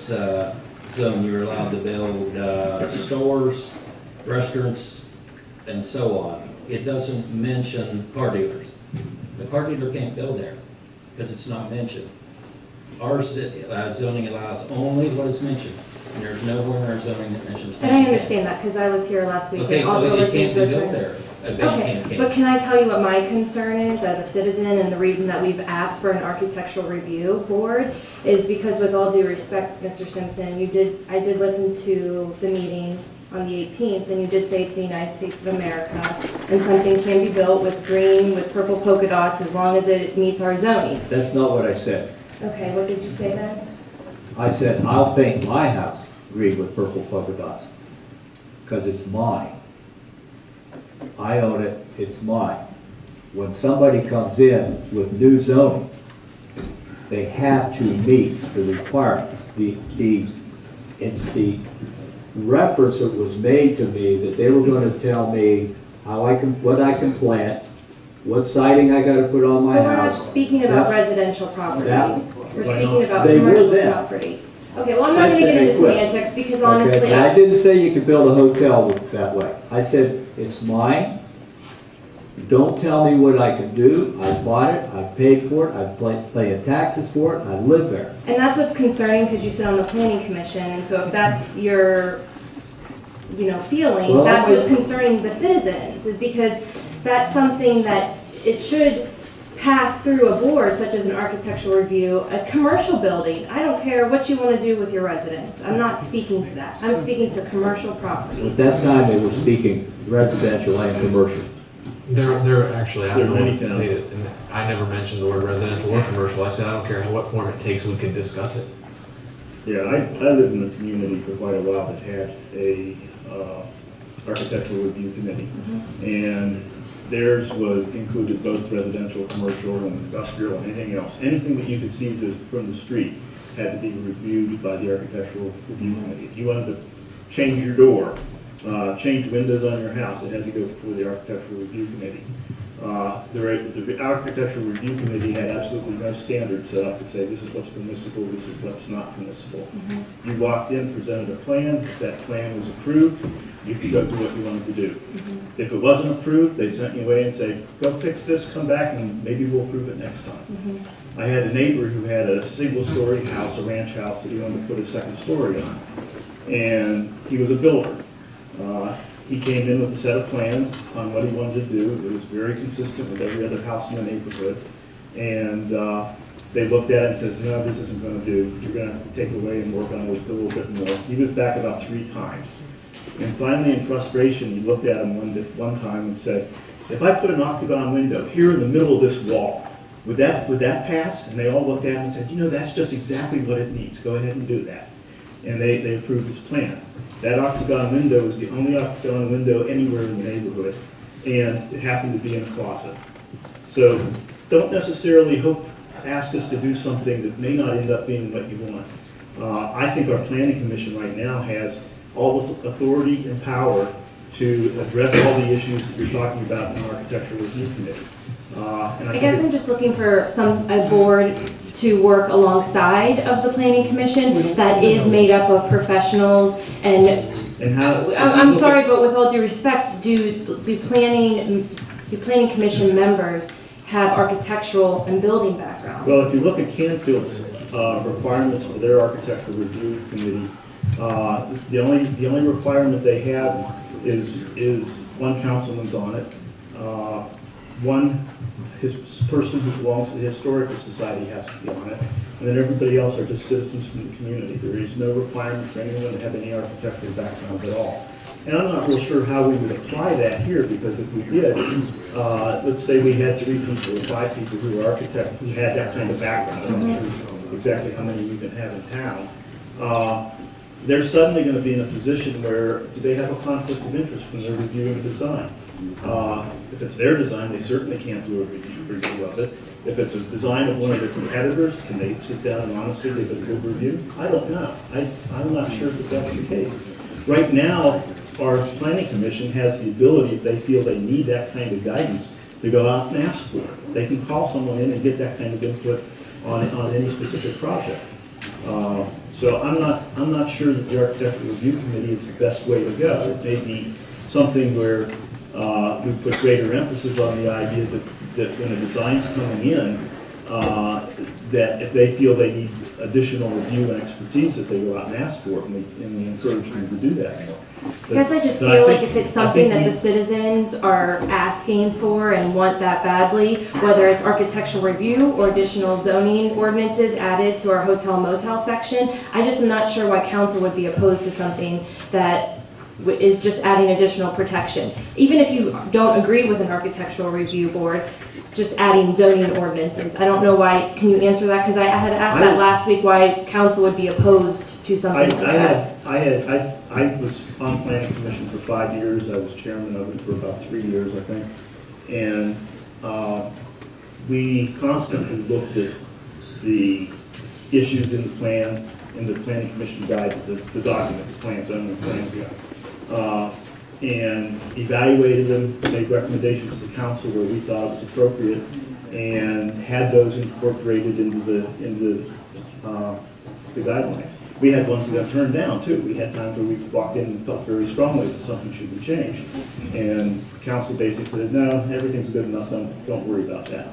zone, you're allowed to build stores, restaurants, and so on. It doesn't mention car dealers. The car dealer can't build there because it's not mentioned. Our zoning allows only what is mentioned, and there's nowhere in our zoning that mentions. And I understand that, because I was here last week. Okay, and so also it listened can't to be the built attorney. there. Okay, but can I tell you what my concern is as a citizen, and the reason that we've asked for an architectural review board is because, with all due respect, Mr. Simpson, I did listen to the meeting on the 18th, and you did say it's the United States of America, and something can be built with green, with purple polka dots, as long as it meets our zoning. That's not what I said. Okay, what did you say then? I said, I'll paint my house green with purple polka dots, because it's mine. I own it, it's mine. When somebody comes in with new zoning, they have to meet the requirements. It's the reference that was made to me that they were going to tell me what I can plant, what siding I got to put on my Well, we're house. not speaking about residential property. We're speaking about They were commercial then. property. Okay, well, I'm not gonna get into semantics, because Okay, honestly, but I didn't say you could build a hotel that way. I said, it's mine. Don't tell me what I can do. I bought it, I paid for it, I'm paying taxes for it, I live there. and that's what's concerning, because you sit on the planning commission, and so if that's your, feelings, Well, that's what's concerning the citizens, is because that's something that it should pass through a board, such as an architectural review, a commercial building. I don't care what you want to do with your residents. I'm not speaking to that. I'm speaking to commercial property. At that time, they were speaking residential and commercial. There actually, I don't know There are what to many say that, and I never mentioned the word residential or commercial. I said, I don't care what form it takes, we can discuss it. Yeah, I lived in a community for quite a while that had a architectural review committee. And theirs included both residential, commercial, and industrial, and anything else. Anything that you could see from the street had to be reviewed by the architectural review committee. If you wanted to change your door, change windows on your house, it had to go before the architectural review committee. The architectural review committee had absolutely no standards set up to say this is what's permissible, this is what's not permissible. You walked in, presented a plan, if that plan was approved, you could go do what you wanted to do. If it wasn't approved, they sent you away and say, go fix this, come back, and maybe we'll approve it next time. I had a neighbor who had a single-story house, a ranch house, that he wanted to put a second story on. And he was a builder. He came in with a set of plans on what he wanted to do. It was very consistent with every other house in the neighborhood. And They looked at it and said, no, this isn't going to do. You're going to have to take away and work on it a little bit more. He was back about 3 times. And finally, in frustration, he looked at him one time and said, if I put an octagon window here in the middle of this wall, would that pass? And they all looked at him and said, you know, that's just exactly what it needs. Go ahead and do that. And they approved his plan. That octagon window is the only octagon window anywhere in the neighborhood, and it happened to be in a closet. So don't necessarily ask us to do something that may not end up being what you want. I think our planning commission right now has all the authority and power to address all the issues that you're talking about in the architectural review committee. I guess I'm just looking for a board to work alongside of the planning commission that is made up of professionals and how. I'm sorry, but with all due respect, do planning commission members have architectural and building background? Well, if you look at Canfield's requirements for their architectural review committee, the only requirement they have is one councilman's on it, one person who belongs to the Historical Society has to be on it, and then everybody else are just citizens from the community. There is no requirement for anyone to have any architectural background at all. And I'm not real sure how we would apply that here, because if we did, let's say we had 3 people or 5 people who were architects who had that kind of background. I don't know exactly how many you can have in town. They're suddenly going to be in a position where do they have a conflict of interest when they're reviewing a design? If it's their design, they certainly can't do a review of it. If it's a design of one of their competitors, can they sit down and honestly give a good review? I don't know. I'm not sure that that's the case. Right now, our planning commission has the ability, if they feel they need that kind of guidance, to go out and ask for it. They can call someone in and get that kind of input on any specific project. So I'm not sure that the architectural review committee is the best way to go. It may be something where we put greater emphasis on the idea that when a design's coming in, that if they feel they need additional review and expertise, that they go out and ask for it, and we encourage them to do that more. I guess I just feel like if it's something that the citizens are asking for and want that badly, whether it's architectural review or additional zoning ordinances added to our hotel motel section, I just am not sure why council would be opposed to something that is just adding additional protection. Even if you don't agree with an architectural review board, just adding zoning ordinances. I don't know why, can you answer that? Because I had asked that last week, why council would be opposed to something like that. I was on planning commission for 5 years. I was chairman of it for about 3 years, I think. And we constantly looked at the issues in the plan, in the planning commission guide, the document, the plans, zoning plans, and evaluated them, made recommendations to council where we thought it was appropriate, and had those incorporated into the guidelines. We had ones that got turned down too. We had times where we walked in and felt very strongly that something should be changed, and council basically said, no, everything's good enough, don't worry about that.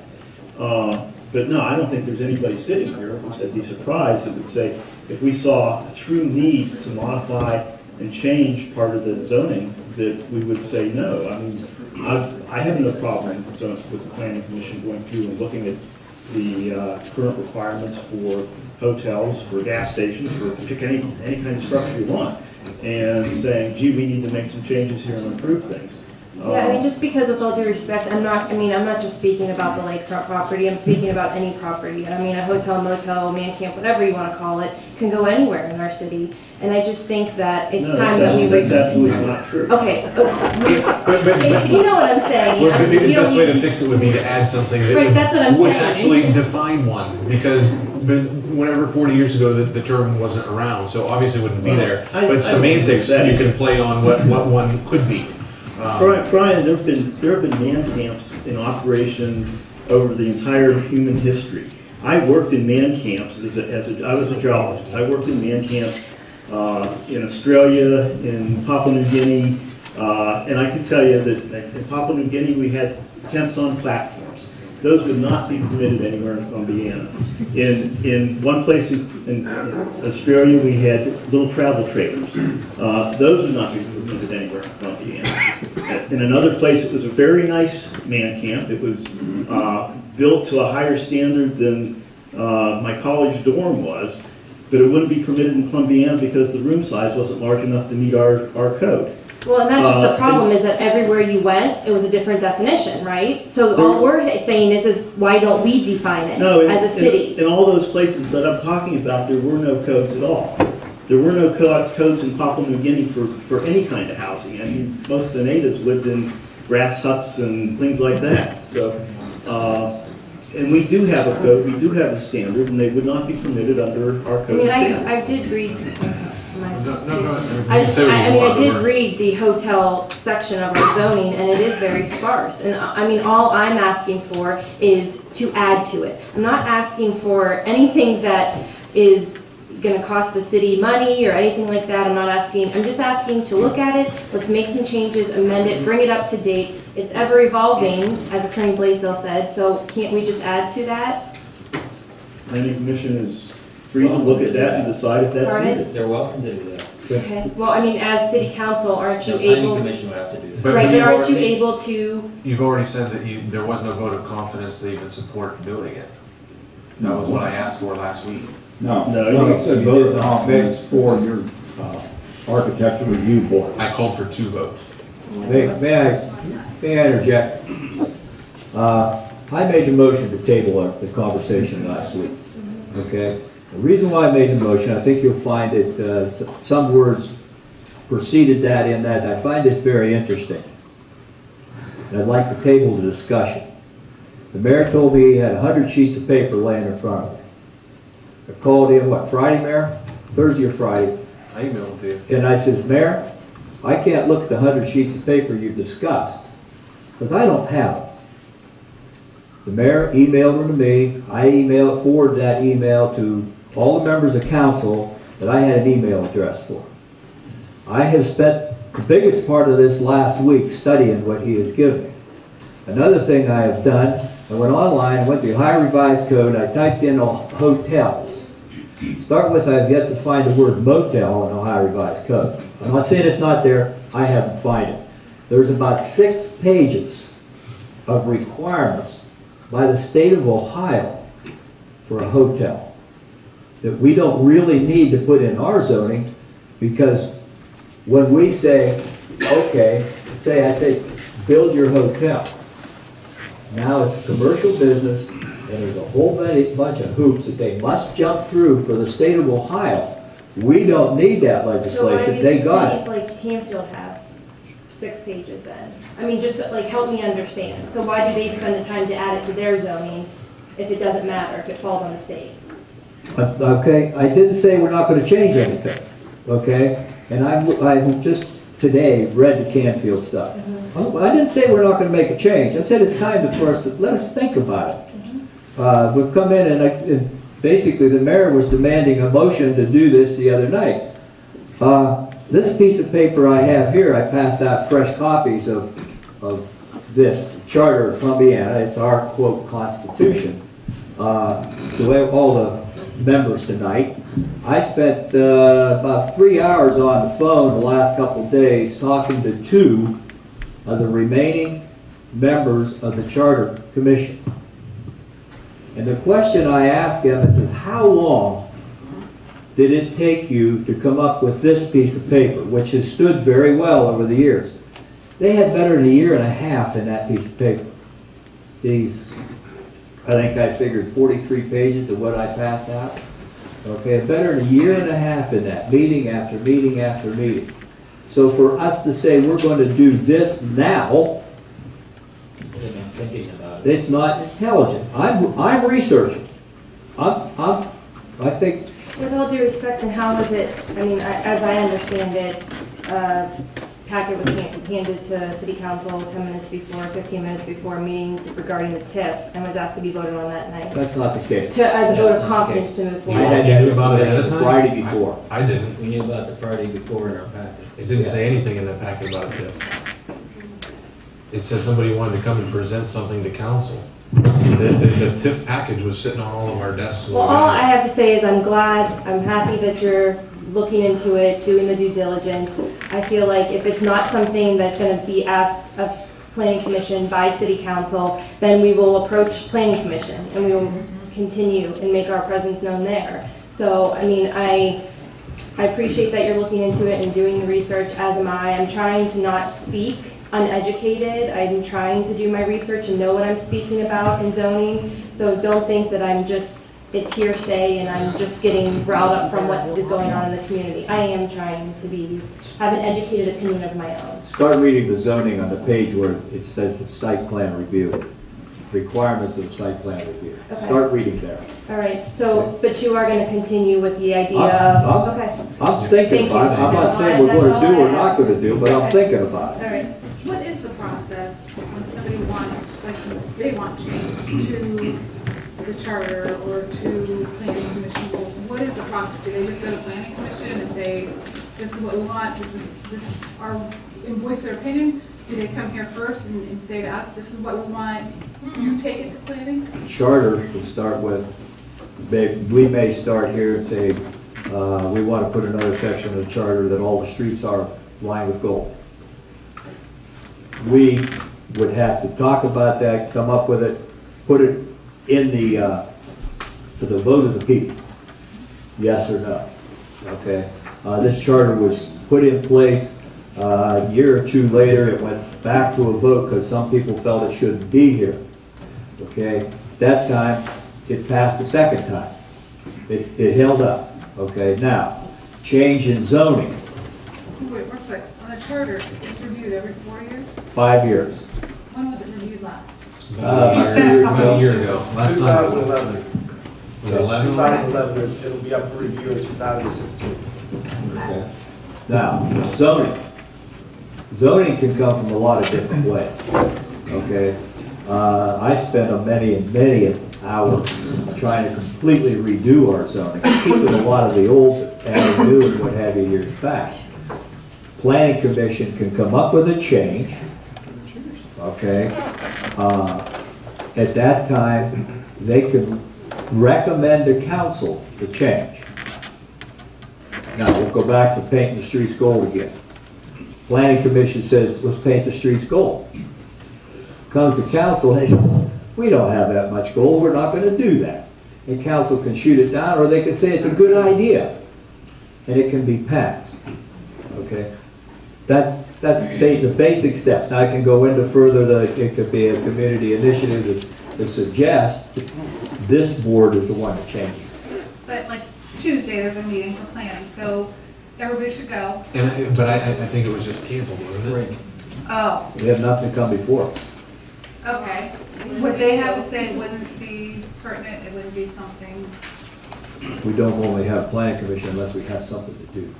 But no, I don't think there's anybody sitting here who said be surprised that would say, if we saw a true need to modify and change part of the zoning, that we would say no. I mean, I have no problem with the planning commission going through and looking at the current requirements for hotels, for gas stations, for pick any kind of structure you want, and saying, gee, we need to make some changes here and improve things. Yeah, I mean, just because with all due respect, I'm not just speaking about the lakefront property, I'm speaking about any property. I mean, a hotel, motel, man camp, whatever you want to call it, can go anywhere in our city. And I just think that it's time that we... That's absolutely not true. Okay, you know what I'm saying. Well, maybe the best way to fix it would be to add something that Right, that's what I'm would saying. actually define one, because whenever 40 years ago the term wasn't around, so obviously it wouldn't be there. But semantics, you can play on what one could be. Brian, there have been man camps in operation over the entire human history. I worked in man camps I was a geologist. I worked in man camps in Australia, in Papua New Guinea, and I can tell you that in Papua New Guinea we had tents on platforms. Those would not be permitted anywhere in Columbiana. In one place in Australia we had little travel trailers. Those would not be permitted anywhere in Columbiana. In another place, it was a very nice man camp. It was built to a higher standard than my college dorm was, but it wouldn't be permitted in Columbiana because the room size wasn't large enough to meet our code. Well, and that's just the problem, is that everywhere you went, it was a different definition, right? So all we're saying is why don't we define it No, as a city? in all those places that I'm talking about, there were no codes at all. There were no codes in Papua New Guinea for any kind of housing. I mean, most of the natives lived in grass huts and things like that. So, and we do have a code, we do have a standard, and they would not be permitted under our I code mean, standard. I did read, I I did read the hotel section of our zoning, and it is very sparse. And I mean, all I'm asking for is to add to it. I'm not asking for anything that is gonna cost the city money or anything like that. I'm just asking to look at it, let's make some changes, amend it, bring it up to date. It's ever evolving, as Attorney Blaisdell said, so can't we just add to that? Planning Commission is free to look at that and decide if that's Pardon? needed. They're welcome to do that. Okay, well, I mean, as city council, aren't you The planning able, commission would have to do that. But right, but you've aren't you already- able to, You've already said that there was no vote of confidence to even support doing it. That was what I asked for last week. No, No, no, you- it said vote of confidence for your architecture review board. I called for 2 votes. May I interject? I made the motion to table the conversation last week, okay? The reason why I made the motion, I think you'll find that some words preceded that in that. I find this very interesting. And I'd like to table the discussion. The mayor told me he had 100 sheets of paper laying in front of him. I called him, Friday, Mayor? Thursday or Friday? I emailed it to you. And I says, Mayor, I can't look at the 100 sheets of paper you've discussed, because I don't have them. The mayor emailed them to me. I forwarded that email to all the members of council that I had an email address for. I have spent the biggest part of this last week studying what he has given me. Another thing I have done, I went online, I went to the Ohio Revised Code, I typed in hotels. Start with, I've yet to find the word motel in Ohio Revised Code. I'm not saying it's not there, I haven't found it. There's about 6 pages of requirements by the state of Ohio for a hotel that we don't really need to put in our zoning, because when we say, okay, I say, build your hotel. Now it's a commercial business, and there's a whole bunch of hoops that they must jump through for the state of Ohio. We don't need that so why legislation, do they got cities it. like Canfield have 6 pages then? I mean, just like, help me understand. So why do they spend the time to add it to their zoning if it doesn't matter, if it falls on the state? Okay, I didn't say we're not gonna change anything, okay? And I've just today read the Canfield stuff. I didn't say we're not gonna make a change. I said it's time for us to, let us think about it. We've come in and basically the mayor was demanding a motion to do this the other night. This piece of paper I have here, I passed out fresh copies of this Charter of Columbiana. It's our, quote, constitution. To all the members tonight. I spent about 3 hours on the phone the last couple of days talking to 2 of the remaining members of the Charter Commission. And the question I asked them is how long did it take you to come up with this piece of paper, which has stood very well over the years? They had better than 1.5 years in that piece of paper. I think I figured 43 pages of what I passed out. Okay, better than 1.5 years in that, meeting after meeting after meeting. So for us to say we're going to do this now, They've been thinking about it. it's not intelligent. I'm researching. I think, With all due respect, and how was it, I mean, as I understand it, packet was handed to city council 10 minutes before, 15 minutes before a meeting regarding the TIF, and was asked to be voted on that night. that's not the case. As a vote That's of not confidence to move I forward. had You that knew about it ahead of information time? Friday before. I didn't. We knew about the Friday before in our packet. It didn't say anything in that packet about a TIF. It said somebody wanted to come and present something to council. The TIF package was sitting on all of our desks. when Well, we all got I here. have to say is I'm glad, I'm happy that you're looking into it, doing the due diligence. I feel like if it's not something that's going to be asked of planning commission by city council, then we will approach planning commission and we will continue and make our presence known there. So, I mean, I appreciate that you're looking into it and doing the research, as am I. I'm trying to not speak uneducated. I'm trying to do my research and know what I'm speaking about in zoning. So don't think that it's hearsay and I'm just getting riled up from what is going on in the community. I am trying to have an educated opinion of my own. Start reading the zoning on the page where it says site plan review, requirements of site plan review. Okay. Start reading there. All right, so, but you are going to continue with the idea of, okay. I'm thinking about it. I'm not saying we're going to do or not going to do, but I'm thinking about it. All right. What is the process when somebody wants, like, they want change to the charter or to planning commission rules? What is the process? Do they just go to planning commission and say, this is what we want, this is our, and voice their opinion? Do they come here first and say to us, this is what we want, you take it to planning? Charter to start with, we may start here and say, we want to put another section of the charter that all the streets are lined with gold. We would have to talk about that, come up with it, put it in to the vote of the people, yes or no, okay? This charter was put in place, a year or two later, it went back to a vote because some people felt it shouldn't be here, okay? That time, it passed the second time. It held up, okay? Now, change in zoning, Wait, real quick, on the charter, it's reviewed every 4 years? 5 years. When was it reviewed last? About a year ago. Last time. 2011. Was it 11? 2011, it'll be up for review in 2016. Okay. Now, zoning. Zoning can come from a lot of different ways, okay? I spent many an hour trying to completely redo our zoning, keeping a lot of the old avenue and what have you years back. Planning commission can come up with a change, okay? At that time, they can recommend to council the change. Now, we'll go back to painting the streets gold again. Planning commission says, let's paint the streets gold. Comes to council, and they say, we don't have that much gold, we're not gonna do that. And council can shoot it down, or they can say it's a good idea, and it can be passed, okay? That's the basic steps. Now I can go into further, it could be a community initiative to suggest this board is the one that changes. But like Tuesday, there's a meeting for planning, so everybody should go. But I think it was just canceled, wasn't it? Oh, We have nothing to come before us. okay. What they have to say wouldn't be pertinent, it wouldn't be something, We don't normally have planning commission unless we have something to do.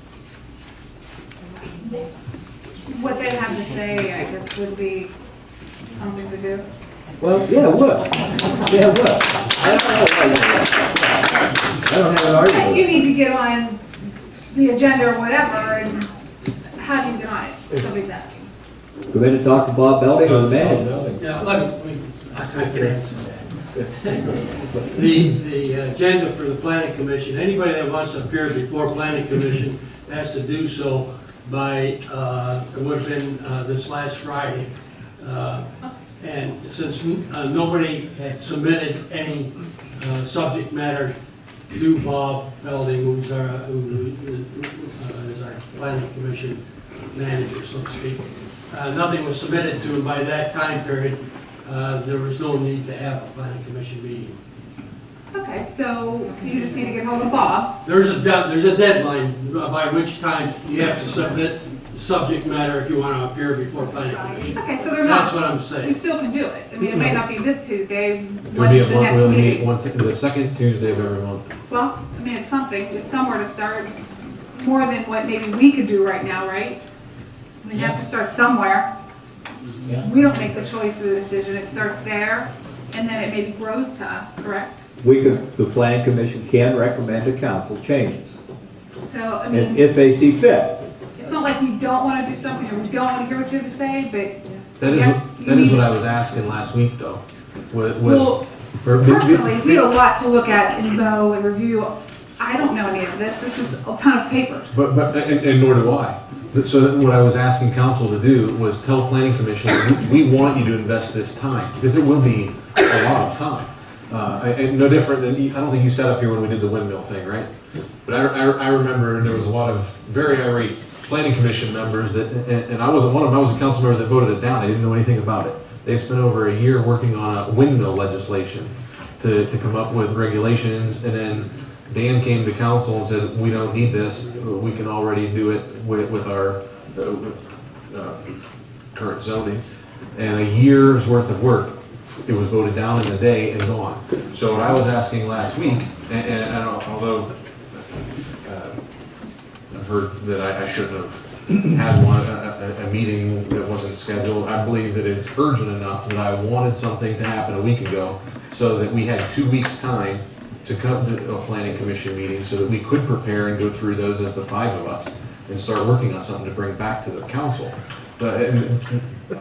what they have to say, I guess, would be something to do. Well, yeah, it would. Yeah, it would. I don't have an argument. You need to get on the agenda or whatever, and how do you get on it? Somebody's asking. Come in and talk to Bob Belding or the manager. Yeah, I can answer that. The agenda for the planning commission, anybody that wants to appear before planning commission has to do so by, it would have been this last Friday. And since nobody had submitted any subject matter to Bob Belding, who is our planning commission manager, so to speak, nothing was submitted to him by that time period. There was no need to have a planning commission meeting. Okay, so you just need to get hold of Bob. There's a deadline by which time you have to submit subject matter if you want to appear before planning commission. Okay, so they're not. That's what I'm saying. You still can do it. I mean, it may not be this Tuesday. It would When's be a the month, next we'll meet meeting? once, the second Tuesday of every month. Well, I mean, it's something. It's somewhere to start. More than what maybe we could do right now, right? We have to start somewhere. We don't make the choice or the decision. It starts there, and then it maybe grows to us, correct? The planning commission can recommend to council changes, So, I mean, if they see fit. it's not like we don't want to do something or we don't want to hear what you have to say, but That yes, is what I was asking last week, though. Well, personally, we had a lot to look at and go and review. I don't know any of this. This is a ton of papers. And nor do I. So what I was asking council to do was tell planning commission, we want you to invest this time, because it will be a lot of time. And no different than, I don't think you sat up here when we did the windmill thing, right? But I remember there was a lot of very irate planning commission members that, and I wasn't one of them, I was a council member that voted it down, I didn't know anything about it. They spent over a year working on a windmill legislation to come up with regulations, and then Dan came to council and said, we don't need this, we can already do it with our current zoning. And a year's worth of work, it was voted down in a day and gone. So what I was asking last week, and although I've heard that I shouldn't have had a meeting that wasn't scheduled, I believe that it's urgent enough that I wanted something to happen a week ago so that we had 2 weeks' time to come to a planning commission meeting so that we could prepare and go through those as the 5 of us and start working on something to bring back to the council. But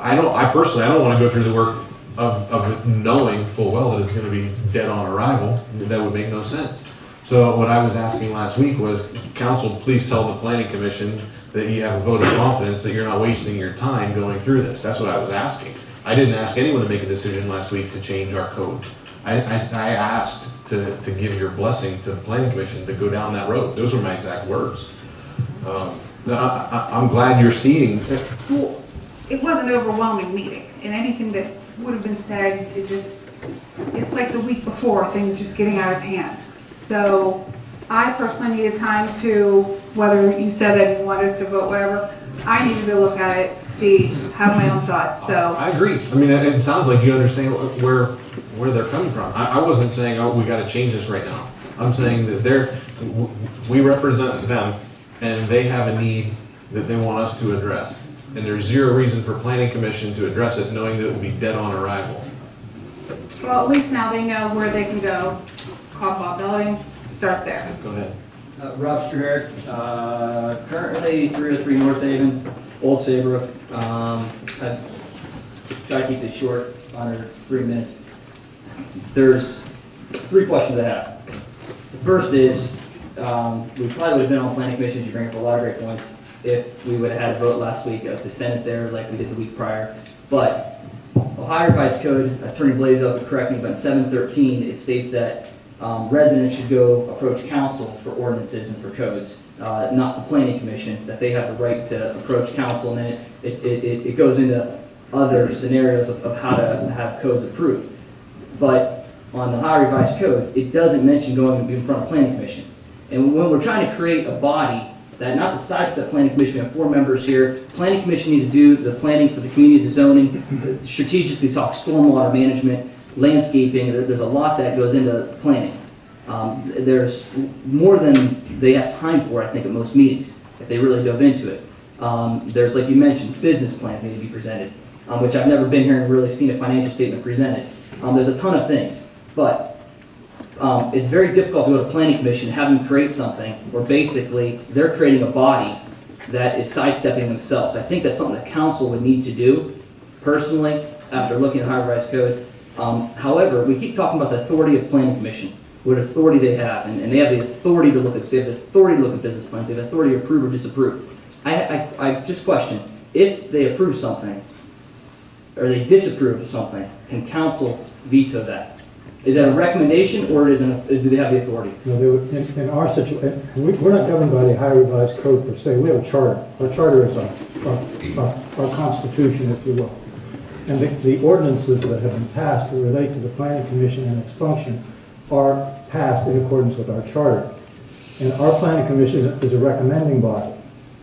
I personally don't want to go through the work of knowing full well that it's going to be dead on arrival. That would make no sense. So what I was asking last week was, council, please tell the planning commission that you have a vote of confidence that you're not wasting your time going through this. That's what I was asking. I didn't ask anyone to make a decision last week to change our code. I asked to give your blessing to the planning commission to go down that road. Those were my exact words. I'm glad you're seeing. Well, it was an overwhelming meeting, and anything that would have been said, it's like the week before, things just getting out of hand. So I personally needed time to, whether you said that you wanted us to vote, whatever, I needed to look at it, see, have my own thoughts, so. I agree. I mean, it sounds like you understand where they're coming from. I wasn't saying, oh, we got to change this right now. I'm saying that we represent them, and they have a need that they want us to address. And there's zero reason for planning commission to address it, knowing that it will be dead on arrival. Well, at least now they know where they can go, call Bob Belling, start there. Go ahead. Rob Straher, currently 303 North Haven, Old Saybrook. I try to keep this short, under 3 minutes. There's 3 questions I have. The first is, we probably would have been on planning commission, you bring up a lot of great points, if we would have had a vote last week to send it there like we did the week prior. But Ohio Revised Code, Attorney Blaisdell could correct me, but in 713 it states that residents should go approach council for ordinances and for codes, not the planning commission, that they have the right to approach council, and then it goes into other scenarios of how to have codes approved. But on the Ohio Revised Code, it doesn't mention going in front of planning commission. And when we're trying to create a body that, not the sidestep planning commission, we have 4 members here. Planning commission needs to do the planning for the community, the zoning, strategically talk stormwater management, landscaping. There's a lot that goes into planning. There's more than they have time for, I think, at most meetings, if they really dove into it. There's, like you mentioned, business plans need to be presented, which I've never been here and really seen a financial statement presented. There's a ton of things, but it's very difficult to go to planning commission and have them create something where basically they're creating a body that is sidestepping themselves. I think that's something that council would need to do, personally, after looking at Ohio Revised Code. However, we keep talking about the authority of planning commission, what authority they have, and they have the authority to look at, they have the authority to look at business plans, they have the authority to approve or disapprove. I just question, if they approve something, or they disapprove something, can council veto that? Is that a recommendation, or do they have the authority? No, they would, in our situation, we're not governed by the Ohio Revised Code per se. We have a charter. Our charter is our constitution, if you will. And the ordinances that have been passed that relate to the planning commission and its function are passed in accordance with our charter. And our planning commission is a recommending body,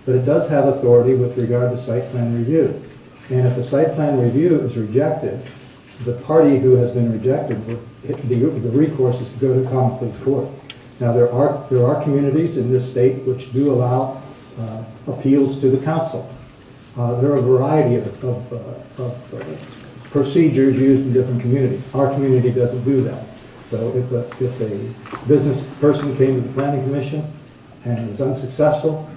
but it does have authority with regard to site plan review. And if the site plan review is rejected, the party who has been rejected, the recourse is to go to common pleas court. Now, there are communities in this state which do allow appeals to the council. There are a variety of procedures used in different communities. Our community doesn't do that. So if a business person came to the planning commission and was unsuccessful,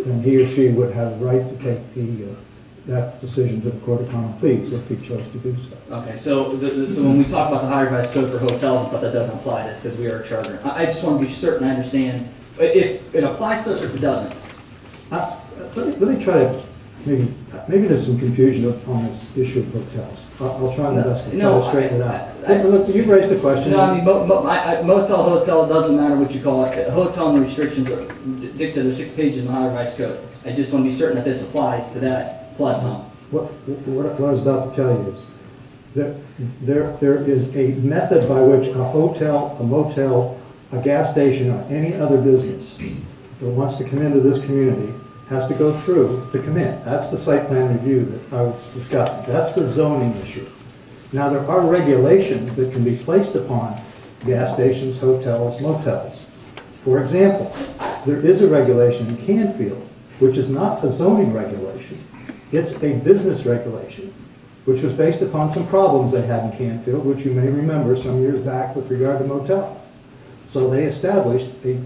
then he or she would have the right to take that decision to the Court of Common Pleas if he chose to do so. Okay, so when we talk about the Ohio Revised Code for hotels and stuff, that doesn't apply to this because we are a charter. I just want to be certain I understand. If it applies to us or if it doesn't. Let me try to, maybe there's some confusion on this issue of hotels. I'll try my best to try to straighten it out. Look, you raised the question. No, I mean, motel, hotel, it doesn't matter what you call it. Hotel and the restrictions, Dick said there's 6 pages in the Ohio Revised Code. I just want to be certain that this applies to that plus some. What I was about to tell you is that there is a method by which a hotel, a motel, a gas station, or any other business that wants to come into this community has to go through to come in. That's the site plan review that I was discussing. That's the zoning issue. Now, there are regulations that can be placed upon gas stations, hotels, motels. For example, there is a regulation in Canfield, which is not a zoning regulation. It's a business regulation, which was based upon some problems they had in Canfield, which you may remember some years back with regard to motels. So they established a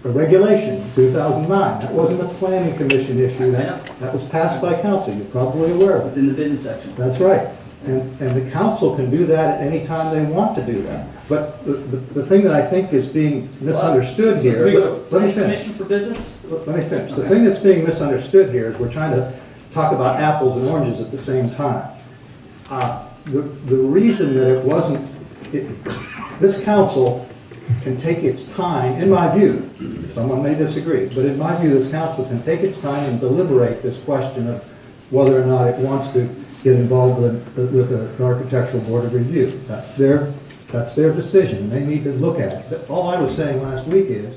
regulation in 2009. That wasn't a planning commission issue. That was passed by council. You're probably aware of it. It's in the business section. That's right. And the council can do that at any time they want to do that. But the thing that I think is being misunderstood here, let me finish. Commission for business? Let me finish. The thing that's being misunderstood here is we're trying to talk about apples and oranges at the same time. The reason that it wasn't, this council can take its time, in my view, someone may disagree, but in my view, this council can take its time and deliberate this question of whether or not it wants to get involved with an architectural board of review. That's their decision. They need to look at it. But all I was saying last week is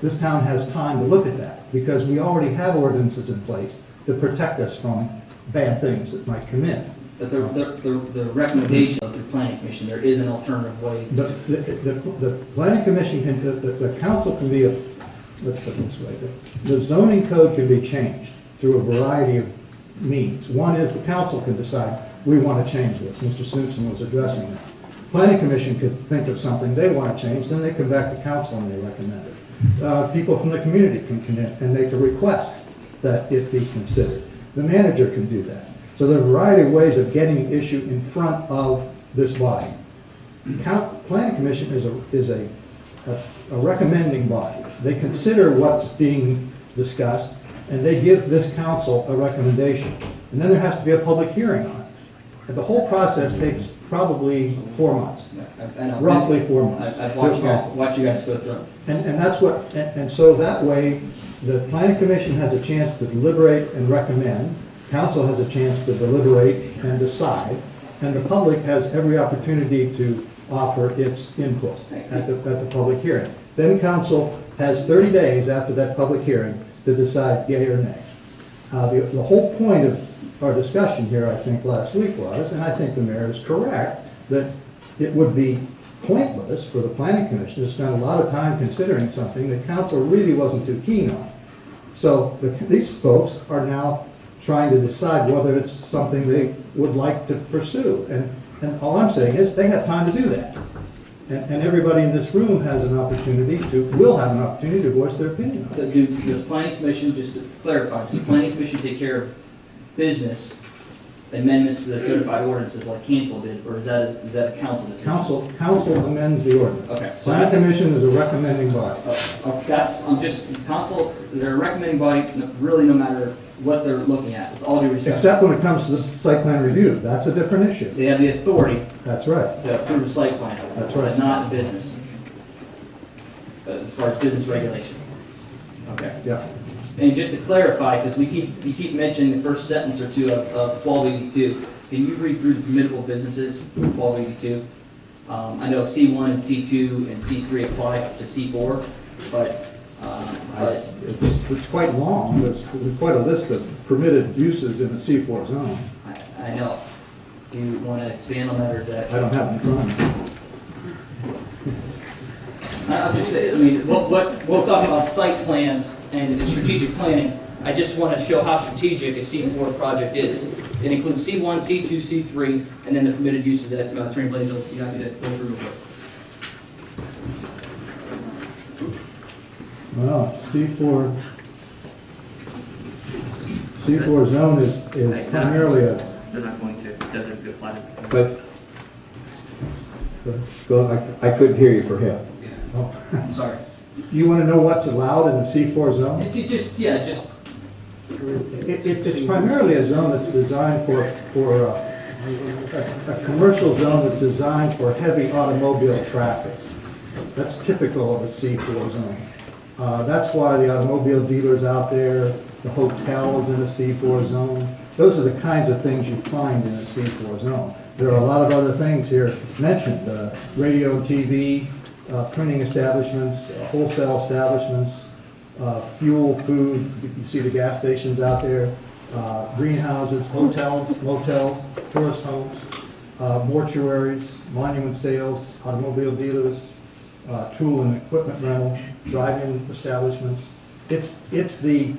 this town has time to look at that because we already have ordinances in place to protect us from bad things that might come in. But the recommendation of the planning commission, there is an alternative way. The planning commission can, the council can be, let's put it this way, the zoning code can be changed through a variety of means. One is the council can decide, we want to change this. Mr. Simpson was addressing that. Planning commission could think of something they want to change, then they come back to council and they recommend it. People from the community can come in and make a request that it be considered. The manager can do that. So there are a variety of ways of getting an issue in front of this body. Planning commission is a recommending body. They consider what's being discussed and they give this council a recommendation. And then there has to be a public hearing on it. And the whole process takes probably 4 months. Roughly 4 months. I've watched you guys go through. And that's what, and so that way, the planning commission has a chance to deliberate and recommend, council has a chance to deliberate and decide, and the public has every opportunity to offer its input at the public hearing. Then council has 30 days after that public hearing to decide yea or nay. The whole point of our discussion here, I think, last week was, and I think the mayor is correct, that it would be pointless for the planning commission to spend a lot of time considering something that council really wasn't too keen on. So these folks are now trying to decide whether it's something they would like to pursue. And all I'm saying is they have time to do that. And everybody in this room has an opportunity will have an opportunity to voice their opinion on it. Does planning commission, just to clarify, does the planning commission take care of business amendments to the codified ordinances like Canfield did, or is that a council decision? Council amends the ordinance. Okay. Planning commission is a recommending body. Council, they're a recommending body, really no matter what they're looking at, with all due respect. Except when it comes to the site plan review, that's a different issue. They have the authority. That's right. To approve a site plan. That's right. But not the business. As far as business regulation. Okay. Yeah. And just to clarify, because you keep mentioning the first sentence or two of 1282, can you read through the permissible businesses of 1282? I know C1 and C2 and C3 apply to C4, but it's quite long. There's quite a list of permitted uses in the C4 zone. I know. Do you want to expand on that, or is that? I don't have it in front of me. I'm just saying, I mean, we're talking about site plans and strategic planning. I just want to show how strategic a C4 project is. It includes C1, C2, C3, and then the permitted uses that Attorney Blaze will be happy to go through real quick. Well, C4 zone is primarily a. They're not going to, it doesn't apply. But, I couldn't hear you for him. Oh. I'm sorry. You want to know what's allowed in the C4 zone? It's It's primarily a zone that's designed for a commercial zone that's designed for heavy automobile traffic. That's typical of a C4 zone. That's why the automobile dealers out there, the hotels in a C4 zone, those are the kinds of things you find in a C4 zone. There are a lot of other things here mentioned, radio, TV, printing establishments, wholesale establishments, fuel, food, you see the gas stations out there, greenhouses, hotels, motels, tourist homes, mortuaries, monument sales, automobile dealers, tool and equipment rental, drive-in establishments. It's the,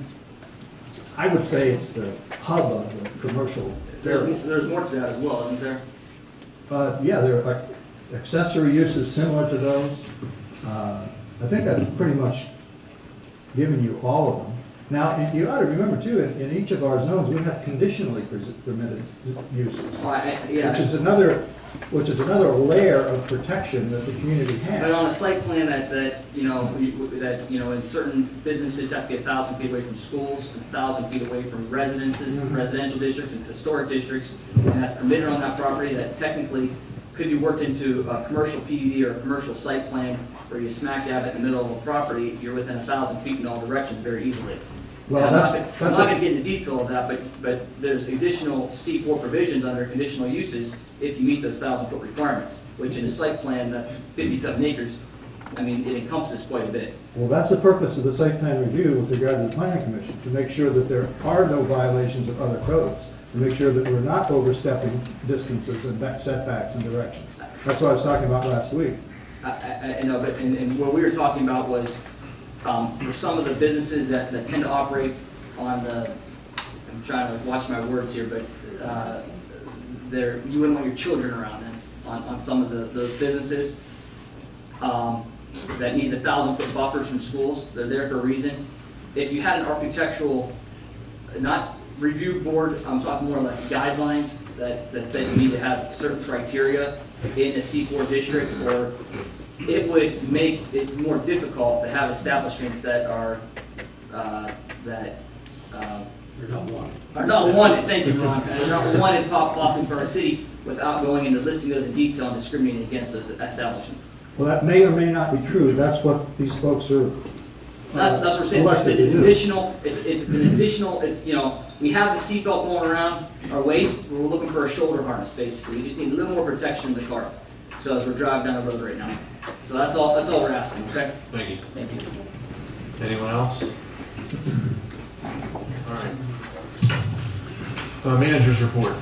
I would say it's the hub of the commercial. There's more to that as well, isn't there? Yeah, there are accessory uses similar to those. I think I've pretty much given you all of them. Now, and you ought to remember too, in each of our zones, we have conditionally permitted uses, Yeah. which is another layer of protection that the community has. But on a site plan that in certain businesses have to get 1,000 feet away from schools, 1,000 feet away from residences, residential districts and historic districts, and that's permitted on that property, that technically could be worked into a commercial PUD or a commercial site plan where you smack dab in the middle of a property, you're within 1,000 feet in all directions very easily. Well, I'm that's not going to get into detail of that, but there's additional C4 provisions under conditional uses if you meet those 1,000-foot requirements, which in a site plan that's 57 acres, I mean, it encompasses quite a bit. Well, that's the purpose of the site plan review with regard to the planning commission, to make sure that there are no violations of other codes, to make sure that we're not overstepping distances and setbacks and directions. That's what I was talking about last week. I know, but and what we were talking about was for some of the businesses that tend to operate on the, I'm trying to watch my words here, but you wouldn't want your children around them on some of those businesses that need the 1,000-foot buffers from schools. They're there for a reason. If you had an architectural, not review board, I'm talking more or less guidelines that said you need to have certain criteria in a C4 district, or it would make it more difficult to have establishments that are not wanted. Thank you, Ron. They're not wanted possibly for our city without going into listing those in detail and discriminating against those establishments. Well, that may or may not be true. That's what these folks are. That's what we're saying. Elected to It's do. additional. It's an additional. It's we have the seatbelt going around our waist. We're looking for a shoulder harness basically. We just need a little more protection in the car. So as we're driving down the road right now. So that's all we're asking. Okay. Thank you. Thank you. Anyone else? All right. Manager's report.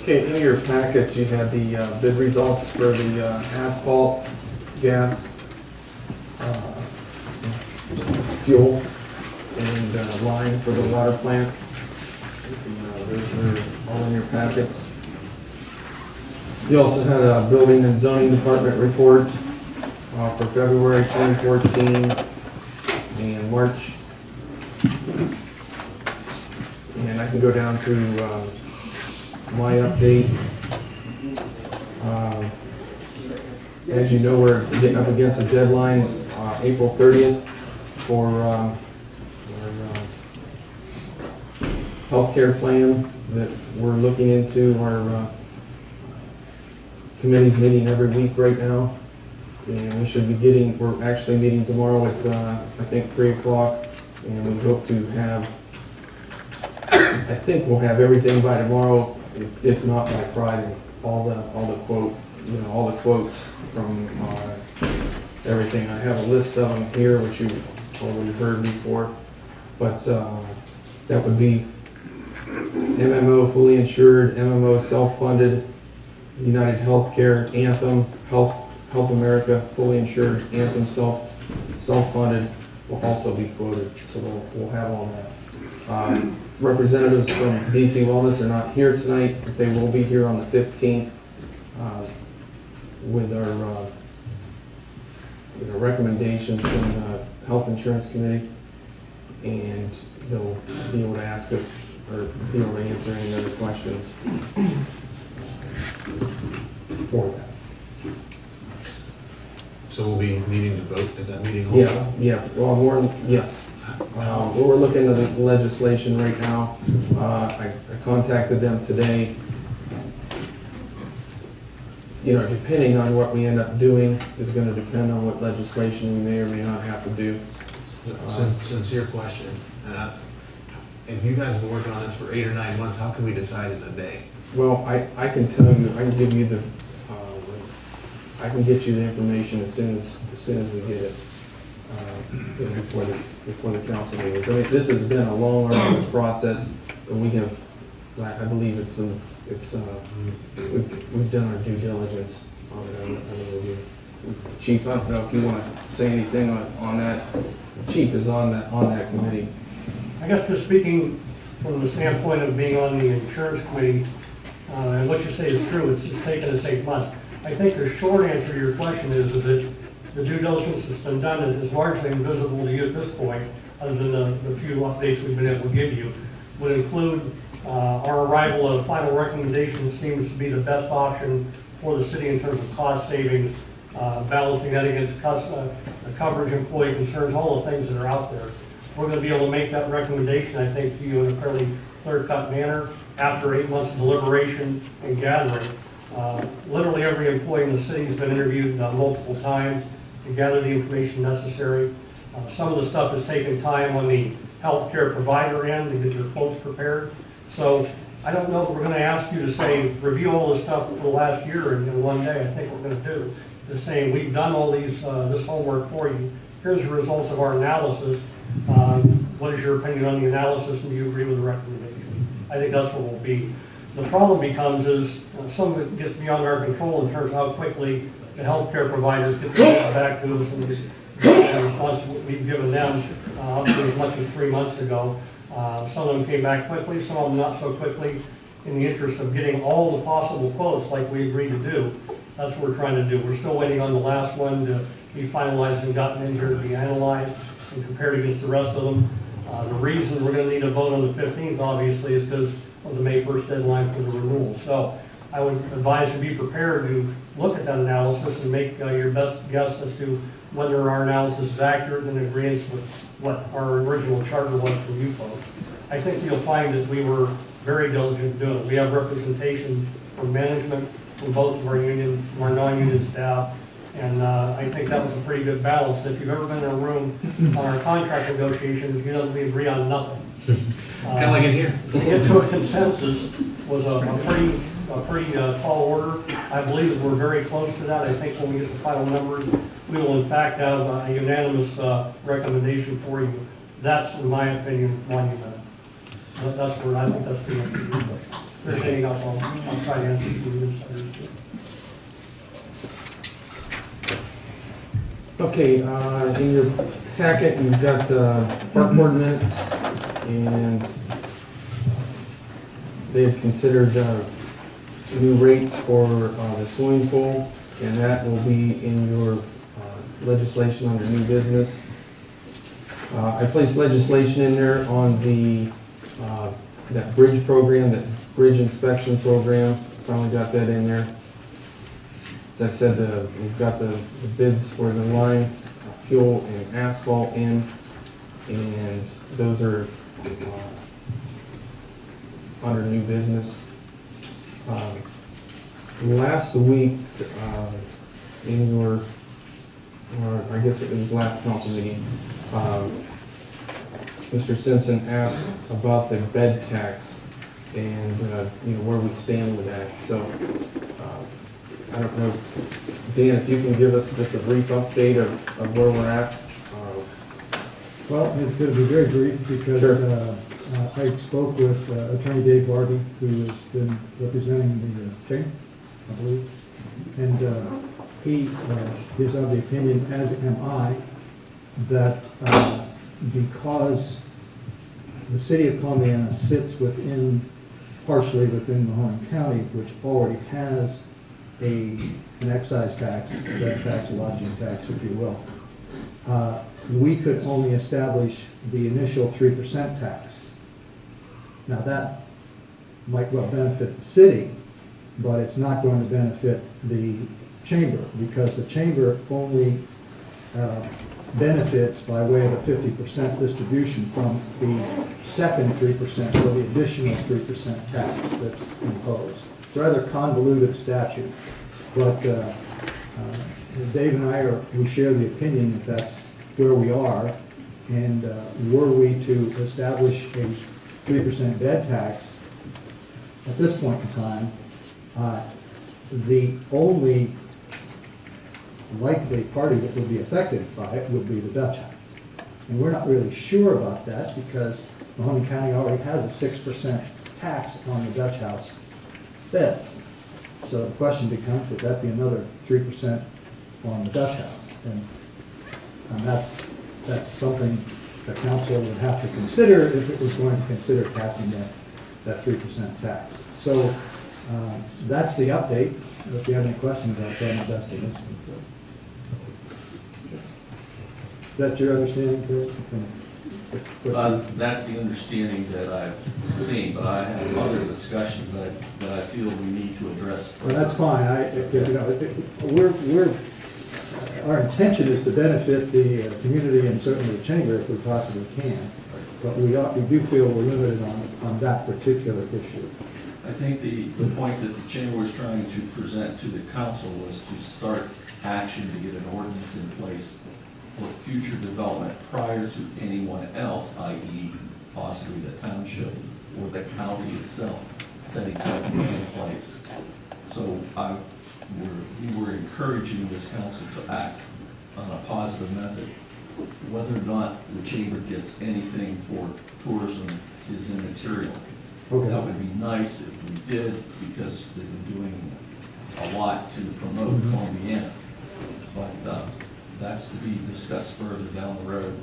Okay, in your packets, you had the bid results for the asphalt, gas, fuel, and line for the water plant. Those are all in your packets. You also had a building and zoning department report for February 2014 and March. And I can go down to my update. As you know, we're getting up against a deadline, April 30th, for our healthcare plan that we're looking into. Our committee's meeting every week right now, and we should be we're actually meeting tomorrow at I think 3 o'clock, and we hope to have, I think we'll have everything by tomorrow, if not by Friday. All the quotes from everything. I have a list of them here, which you've already heard before, but that would be MMO fully insured, MMO self-funded, United Healthcare, Anthem, Help America fully insured, Anthem self-funded will also be quoted, so we'll have all that. Representatives from DC Wellness are not here tonight, but they will be here on the 15th with our recommendations from the Health Insurance Committee, and they'll be able to ask us or be able to answer any other questions. for that. So we'll be needing to vote at that meeting also? Yeah, well, yes. We're looking at the legislation right now. I contacted them today. You know, depending on what we end up doing is going to depend on what legislation we may or may not have to do. Sincere question. If you guys have been working on this for 8 or 9 months, how can we decide in a day? Well, I can tell you, I can give you the, I can get you the information as soon as we get it, before the council meetings. I mean, this has been a long, arduous process, and we have, I believe we've done our due diligence on it. I mean, Chief, I don't know if you want to say anything on that. Chief is on that committee. I guess just speaking from the standpoint of being on the insurance committee, and what you say is true, it's taken us 8 months. I think the short answer to your question is that the due diligence that's been done is largely invisible to you at this point, other than the few updates we've been able to give you, would include our arrival at a final recommendation that seems to be the best option for the city in terms of cost savings, balancing that against the coverage, employee concerns, all the things that are out there. We're going to be able to make that recommendation, I think, to you in a fairly clear-cut manner after 8 months of deliberation and gathering. Literally every employee in the city has been interviewed multiple times to gather the information necessary. Some of the stuff has taken time on the healthcare provider end to get your quotes prepared. So I don't know if we're going to ask you to say, review all this stuff for the last year in one day. I think we're going to do. Just saying, we've done all this homework for you. Here's the results of our analysis. What is your opinion on the analysis, and do you agree with the recommendation? I think that's what we'll be. The problem becomes is some of it gets beyond our control in terms of how quickly the healthcare providers get back to us and the response we've given them, obviously as much as 3 months ago. Some of them came back quickly, some of them not so quickly. In the interest of getting all the possible quotes like we agreed to do, that's what we're trying to do. We're still waiting on the last one to be finalized and gotten in here to be analyzed and compared against the rest of them. The reason we're going to need a vote on the 15th, obviously, is because of the May 1st deadline for the renewal. So I would advise you be prepared to look at that analysis and make your best guess as to whether our analysis is accurate and agrees with what our original charter was from you folks. I think you'll find that we were very diligent in doing it. We have representation from management, from both of our union, from our non-union staff, and I think that was a pretty good balance. If you've ever been in a room on our contract negotiations, you know we agree on nothing. Kind of like in here. To get to a consensus was a pretty tall order. I believe that we're very close to that. I think when we get the final numbers, we will in fact have a unanimous recommendation for you. That's, in my opinion, monumental. That's where I think that's pretty much the deal. If there's anything else, I'll try to answer you. Okay, in your packet, you've got the park board minutes, and they have considered new rates for the swimming pool, and that will be in your legislation under new business. I placed legislation in there on the that bridge program, that bridge inspection program. Finally got that in there. As I said, we've got the bids for the lime, fuel, and asphalt in, and those are under new business. Last week, in your, or I guess it was last council meeting, Mr. Simpson asked about the bed tax and where we stand with that. So I don't know, Dan, if you can give us just a brief update of where we're at. Well, it's going to be very brief because Sure. I spoke with Attorney Dave Vardy, who has been representing the chain, I believe, and he is of the opinion, as am I, that because the city of Columbiana sits partially within Mahoning County, which already has an excise tax, bed tax, lodging tax, if you will, we could only establish the initial 3% tax. Now that might well benefit the city, but it's not going to benefit the chamber, because the chamber only benefits by way of a 50% distribution from the second 3% or the additional 3% tax that's imposed. It's a rather convoluted statute, but Dave and we share the opinion that that's where we are, and were we to establish a 3% bed tax at this point in time, the only likely party that would be affected by it would be the Dutch House. And we're not really sure about that because Mahoney County already has a 6% tax on the Dutch House beds. So the question becomes, would that be another 3% on the Dutch House? And that's something the council would have to consider if it was going to consider passing that 3% tax. So that's the update. If you have any questions, I'll try my best to answer them. Is that your understanding, Chris? That's the understanding that I've seen, but I have other discussions that I feel we need to address. Well, that's fine. Our intention is to benefit the community and certainly the chamber if we possibly can, but we do feel we're limited on that particular issue. I think the point that the chamber was trying to present to the council was to start action to get an ordinance in place for future development prior to anyone else, i.e. possibly the township or the county itself, setting something in place. So we were encouraging this council to act on a positive method. Whether or not the chamber gets anything for tourism is immaterial. Okay. That would be nice if we did, because they've been doing a lot to promote Columbiana. But that's to be discussed further down the road.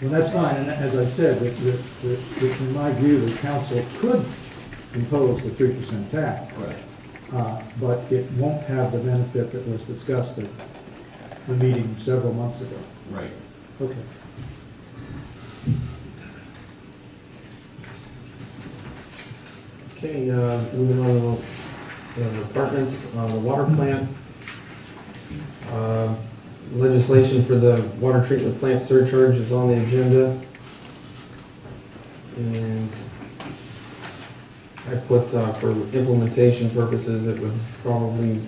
Well, that's fine, and as I said, in my view, the council could impose the 3% tax. Right. But it won't have the benefit that was discussed at the meeting several months ago. Right. Okay. Okay, moving on to the apartments, the water plant. Legislation for the water treatment plant surcharge is on the agenda. And I put for implementation purposes, it would probably,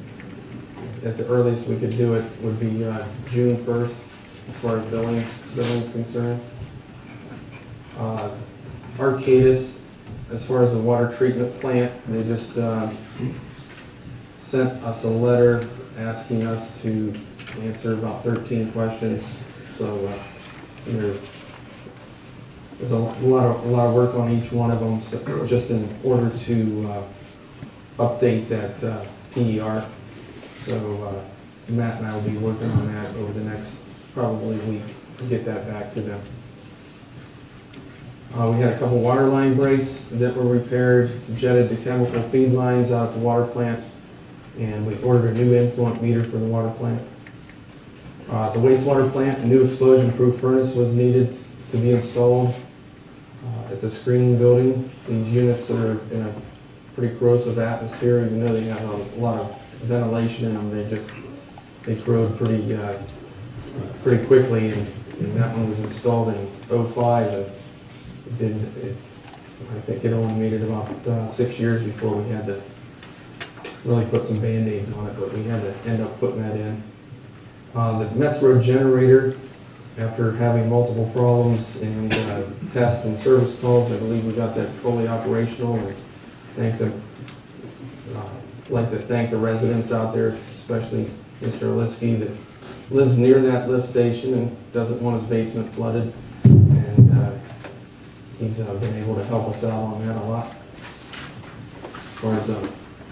at the earliest we could do it, would be June 1st, as far as billing's concerned. Arcadis, as far as the water treatment plant, they just sent us a letter asking us to answer about 13 questions. So there's a lot of work on each one of them, so just in order to update that PER. So Matt and I will be working on that over the next probably week to get that back to them. We had a couple water line breaks that were repaired, jetted the chemical feed lines out at the water plant, and we ordered a new influent meter for the water plant. The wastewater plant, a new explosion-proof furnace was needed to be installed at the screening building. These units are in a pretty corrosive atmosphere, even though they have a lot of ventilation in them. They corrode pretty quickly, and that one was installed in 2005. I think it only made it about 6 years before we had to really put some Band-Aids on it, but we had to end up putting that in. The Metz Road generator, after having multiple problems and tests and service calls, I believe we got that fully operational, and like to thank the residents out there, especially Mr. Oliski, that lives near that lift station and doesn't want his basement flooded. And he's been able to help us out on that a lot, as far as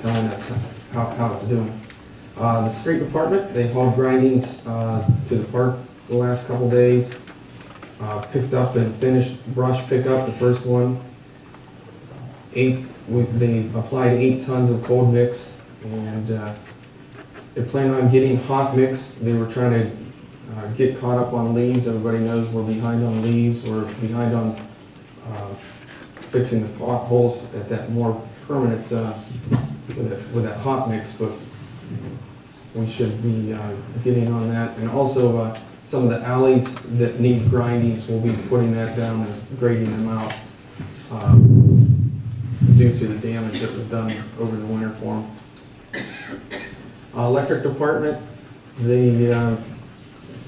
telling us how it's doing. The street department, they hauled grindings to the park the last couple days. Picked up and finished brush pickup, the first one. They applied 8 tons of cold mix, and they plan on getting hot mix. They were trying to get caught up on leaves. Everybody knows we're behind on leaves. We're behind on fixing the potholes at that more permanent with that hot mix, but we should be getting on that. And also, some of the alleys that need grindings, we'll be putting that down and grading them out due to the damage that was done over the winter for them. Electric department,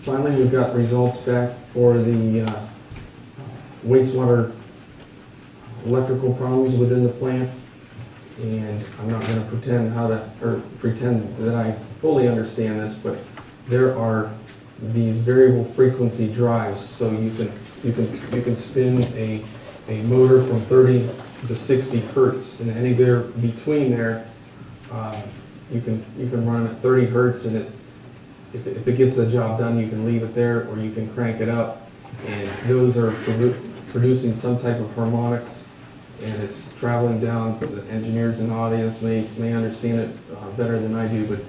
finally we've got results back for the wastewater electrical problems within the plant. And I'm not going to pretend that I fully understand this, but there are these variable frequency drives, so you can spin a motor from 30 to 60 hertz, and anywhere between there, you can run at 30 hertz, and if it gets the job done, you can leave it there, or you can crank it up, and those are producing some type of harmonics. And it's traveling down, the engineers in the audience may understand it better than I do, but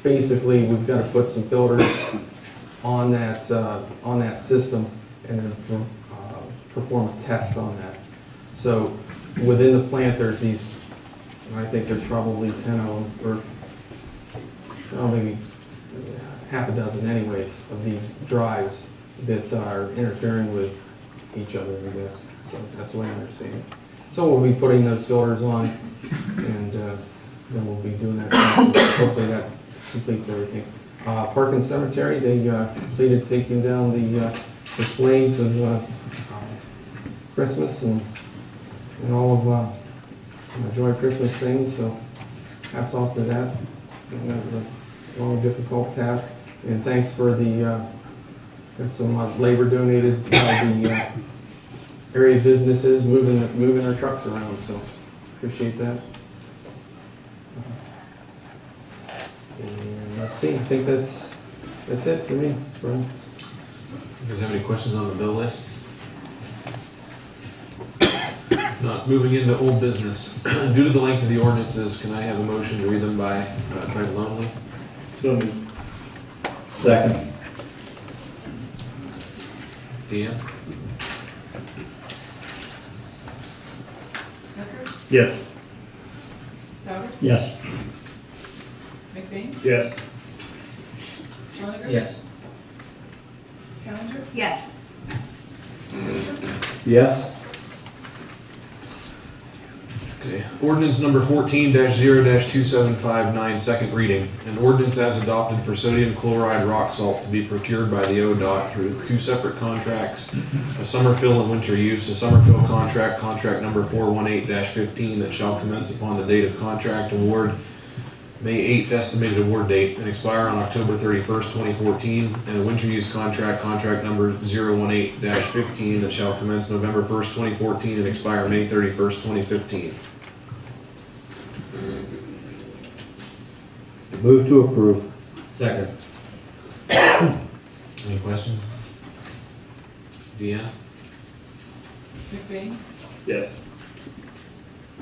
basically we've got to put some filters on that system and then perform a test on that. So within the plant there's these, I think there's probably 10 of them, or maybe half a dozen anyways, of these drives that are interfering with each other, I guess. So that's the way I understand it. So we'll be putting those filters on, and then we'll be doing that. Hopefully that completes everything. Park and Cemetery, they completed taking down the displays of Christmas and all of Joy Christmas things, so hats off to that. And that was a long, difficult task. And thanks for got some labor donated by the area businesses moving their trucks around, so appreciate that. And let's see, I think that's it for me. You guys have any questions on the bill list? Not moving into old business. Due to the length of the ordinances, can I have a motion to read them by title only? So moved. Second. Deanne? Becker? Yes. Souter? Yes. McBain? Yes. Schoniger? Yes. Callender? Yes. Yes. Okay. Ordinance number 14-0-2759, second reading. An ordinance as adopted for sodium chloride rock salt to be procured by the ODOT through two separate contracts, a summer fill and winter use. A summer fill contract, contract number 418-15, that shall commence upon the date of contract award, May 8th estimated award date, and expire on October 31st, 2014. And a winter use contract, contract number 018-15, that shall commence November 1st, 2014, and expire May 31st, 2015. Move to approve. Second. Any questions? Deanne? McBain? Yes.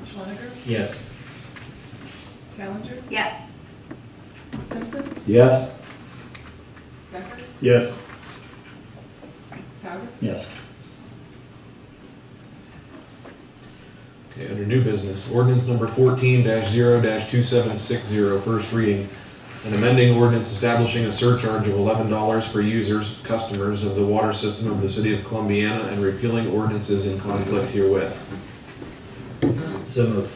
Schoniger? Yes. Callender? Yes. Simpson? Yes. Becker? Yes. Souter? Yes. Okay, under new business, ordinance number 14-0-2760, first reading. An amending ordinance establishing a surcharge of $11 for users, customers of the water system of the city of Columbiana, and repealing ordinances in conflict herewith. So moved.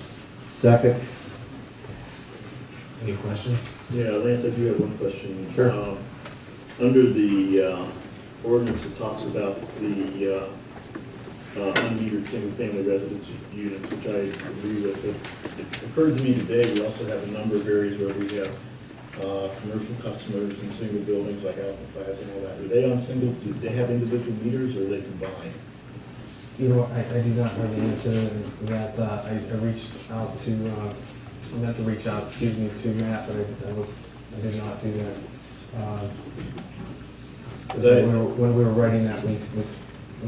Second. Any questions? Yeah, Lance, I do have one question. Sure. Under the ordinance, it talks about the unmetered single-family residence units, which I agree with. It occurred to me today, we also have a number of areas where we have commercial customers in single buildings like Alpha Plaza and all that. Are they on single, do they have individual meters or are they combined? You know, I do not know the answer to that. I reached out to, I meant to reach out, to Matt, but I did not do that. When we were writing that, we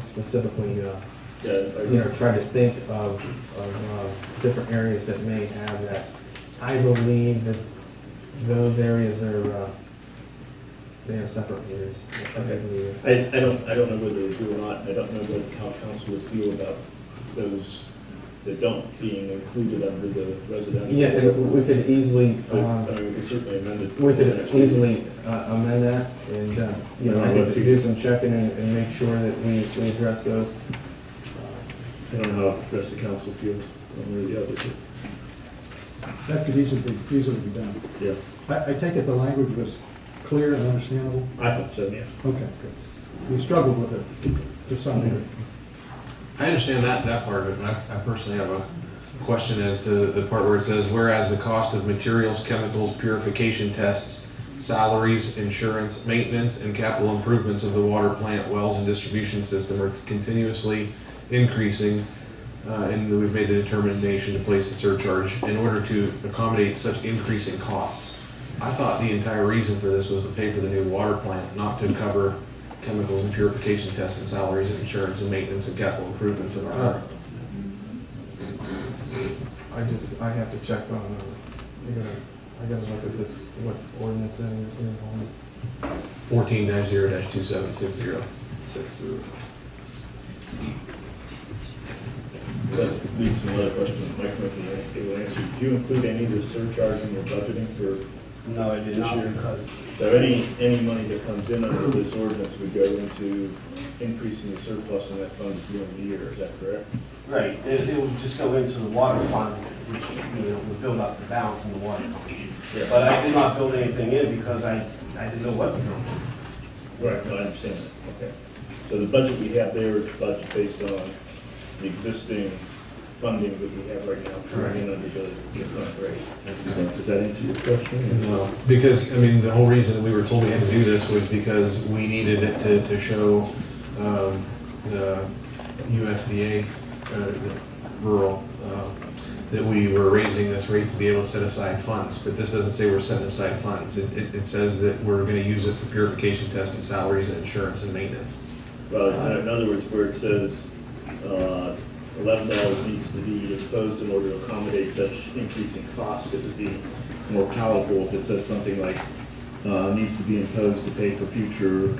specifically, tried to think of different areas that may have that. I believe that those areas are, they have separate meters. I don't know whether they do or not, and I don't know how council would feel about those that don't being included under the residential. Yeah, and we could easily, I mean, we could certainly amend it. we could easily amend that and, you know, I could do some checking and make sure that we address those. I don't know how the rest of the council feels, one or the other. That could easily be done. Yeah, I take it the language was clear and understandable? I thought so, yeah. Okay, good. We struggled with it to some degree. I understand that part of it, but I personally have a question as to the part where it says, whereas the cost of materials, chemicals, purification tests, salaries, insurance, maintenance, and capital improvements of the water plant, wells, and distribution system are continuously increasing, and we've made the determination to place the surcharge in order to accommodate such increasing costs. I thought the entire reason for this was to pay for the new water plant, not to cover chemicals and purification tests and salaries and insurance and maintenance and capital improvements of our. I have to check on, I gotta look at this, what ordinance that is here. 14-0-2760. That leads to another question Mike might be able to answer. Do you include any of the surcharge in your budgeting for No, I did this not, year? because So any money that comes in under this ordinance would go into increasing the surplus in that fund during the year, is that correct? right, it would just go into the water fund, which, you know, would build up the balance in the water fund. Yeah. But I did not build anything in because I didn't know what to do. Right, no, I understand that, okay. So the budget we have there is a budget based on the existing funding that we have right now, coming in under the current rate. Does that answer your question? No, because, I mean, the whole reason we were told we had to do this was because we needed it to show the USDA, the rural, that we were raising this rate to be able to set aside funds. But this doesn't say we're setting aside funds. It says that we're going to use it for purification tests and salaries and insurance and maintenance. Well, in other words, where it says $11 needs to be exposed in order to accommodate such increasing costs, it would be more palatable if it said something like needs to be imposed to pay for future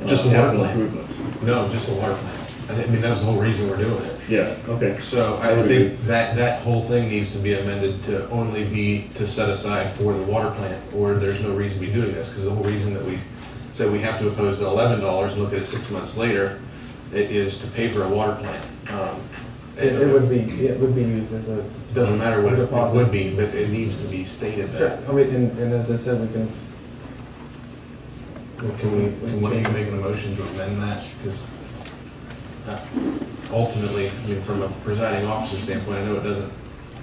Just the water capital plant. improvements. No, just the water plant. I mean, that was the whole reason we're doing it. Yeah, okay. So I think that whole thing needs to be amended to only be to set aside for the water plant, or there's no reason to be doing this, because the whole reason that we said we have to oppose the $11 and look at it 6 months later, it is to pay for a water plant. It would be used as a. Doesn't matter what it deposit. would be, but it needs to be stated Sure, that. I mean, and as I said, we can. Can one of you make a motion to amend that? Because ultimately, I mean, from a presiding officer standpoint, I know it doesn't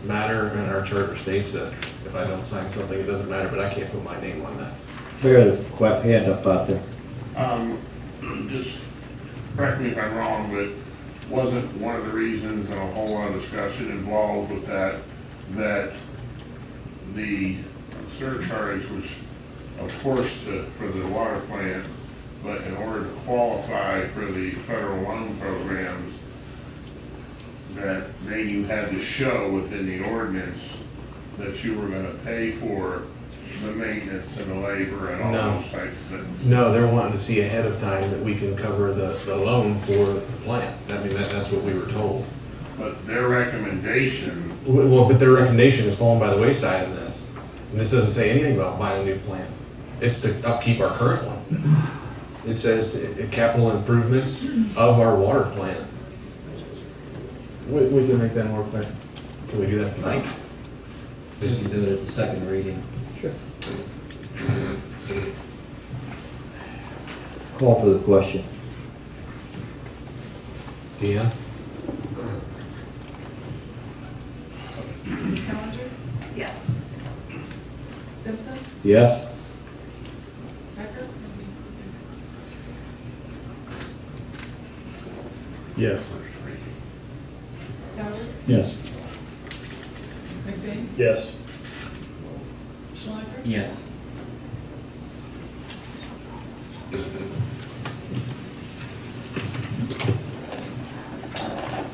matter, and our charter states that if I don't sign something, it doesn't matter, but I can't put my name on that. There's a hand up out there. Just correct me if I'm wrong, but wasn't one of the reasons and a whole lot of discussion involved with that the surcharge was, of course, for the water plant, but in order to qualify for the federal loan programs, that then you had to show within the ordinance that you were gonna pay for the maintenance and the labor and all No. those types of things? No, they're wanting to see ahead of time that we can cover the loan for the plant. I mean, that's what we were told. But their recommendation, Well, but their recommendation is falling by the wayside in this. And this doesn't say anything about buying a new plant. It's to upkeep our current one. It says capital improvements of our water plant. We can make that more clear. Can we do that tonight? Just can do it at the second reading. Sure. Call for the question. Deanne? Challenger? Yes. Simpson? Yes? Becker? Yes. Souter? Yes. McBain? Yes. Schlenker? Yes.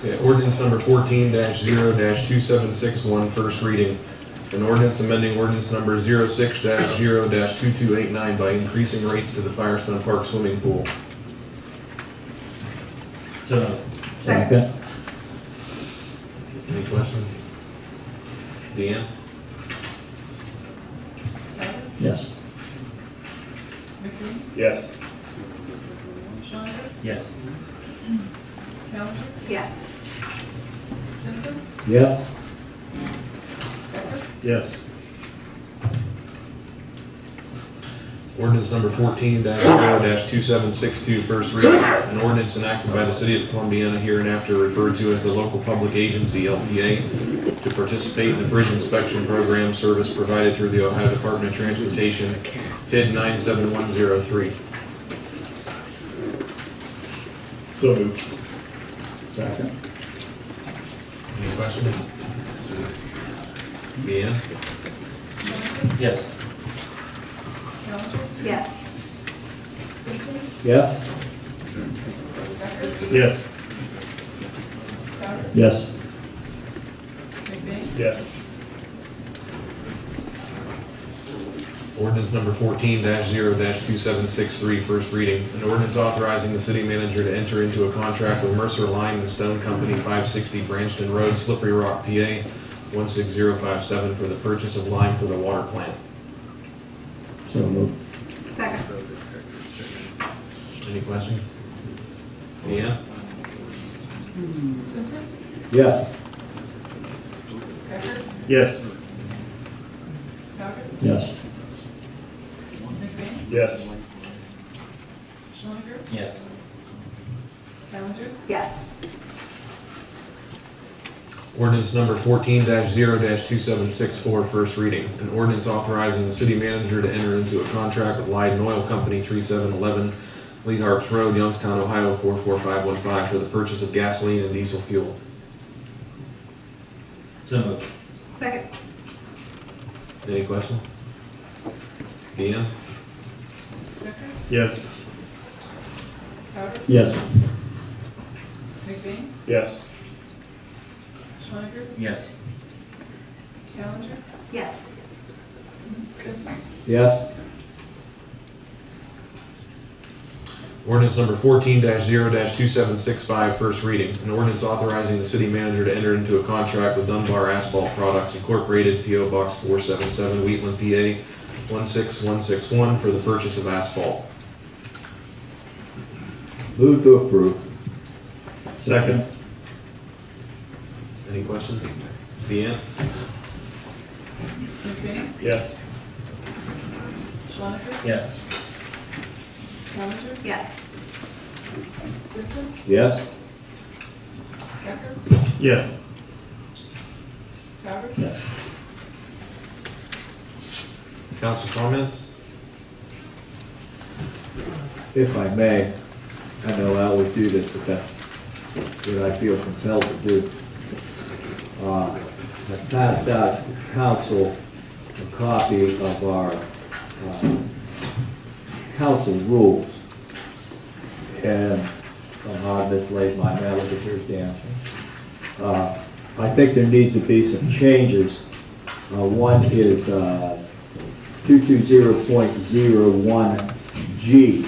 Okay, ordinance number 14-0-2761, first reading. An ordinance amending ordinance number 06-0-2289 by increasing rates to the Firestone Park swimming pool. So, Second? Any questions? Deanne? Souter? Yes. McBain? Yes. Schoniger? Yes. Callender? Yes. Simpson? Yes. Becker? Yes. Ordinance number 14-0-2762, first reading. An ordinance enacted by the City of Columbiana, hereinafter referred to as the Local Public Agency, LPA, to participate in the bridge inspection program service provided through the Ohio Department of Transportation, PID 97103. So moved. Second. Any questions? Deanne? Yes. Callender? Yes. Simpson? Yes. Becker? Yes. Souter? Yes. McBain? Yes. Ordinance number 14-0-2763, first reading. An ordinance authorizing the city manager to enter into a contract with Mercer Lime and Stone Company, 560 Branston Road, Slippery Rock, PA, 16057, for the purchase of lime for the water plant. So moved. Second. Any questions? Deanne? Simpson? Yes. Becker? Yes. Souter? Yes. McBain? Yes. Schoniger? Yes. Callender? Yes. Ordinance number 14-0-2764, first reading. An ordinance authorizing the city manager to enter into a contract with Leiden Oil Company, 3711 Lee Harps Road, Youngstown, Ohio, 44515, for the purchase of gasoline and diesel fuel. So moved. Second. Any questions? Deanne? Becker? Yes. Souter? Yes. McBain? Yes. Schoniger? Yes. Callender? Yes. Simpson? Yes. Ordinance number 14-0-2765, first reading. An ordinance authorizing the city manager to enter into a contract with Dunbar Asphalt Products Incorporated, P.O. Box 477, Wheatland, PA, 16161, for the purchase of asphalt. Move to approve. Second. Any questions? Deanne? McBain? Yes. Schoniger? Yes. Callender? Yes. Simpson? Yes. Becker? Yes. Souter? Yes. Council comments? If I may, I know I always do this, but that's what I feel compelled to do. I passed out to council a copy of our council rules. And somehow I mislaid my mail, look at yours, Dan. I think there needs to be some changes. One is 220.01G.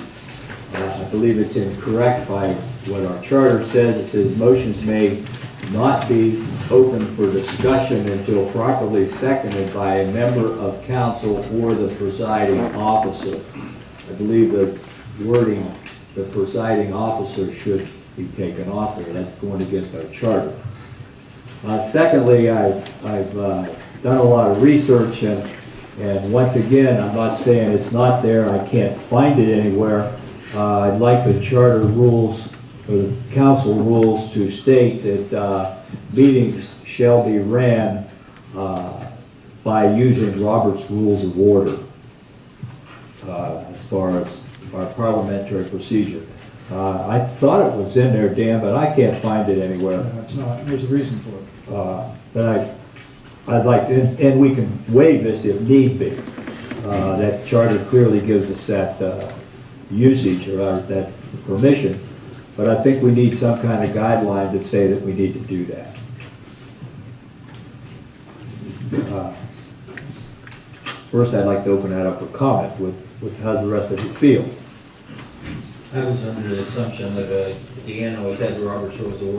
I believe it's incorrect by what our charter says. It says motions may not be open for discussion until properly seconded by a member of council or the presiding officer. I believe the wording, the presiding officer, should be taken off there. That's going against our charter. Secondly, I've done a lot of research, and once again, I'm not saying it's not there. I can't find it anywhere. I'd like the charter rules, or the council rules, to state that meetings shall be ran by using Robert's Rules of Order as far as our parliamentary procedure. I thought it was in there, Dan, but I can't find it anywhere. No, it's not. There's a reason for it. But I'd like to, and we can waive this if need be. That charter clearly gives us that usage or that permission, but I think we need some kind of guideline to say that we need to do that. First, I'd like to open that up for comment with how the rest of you feel. I was under the assumption that Deanna always had the Robert's Rules of Order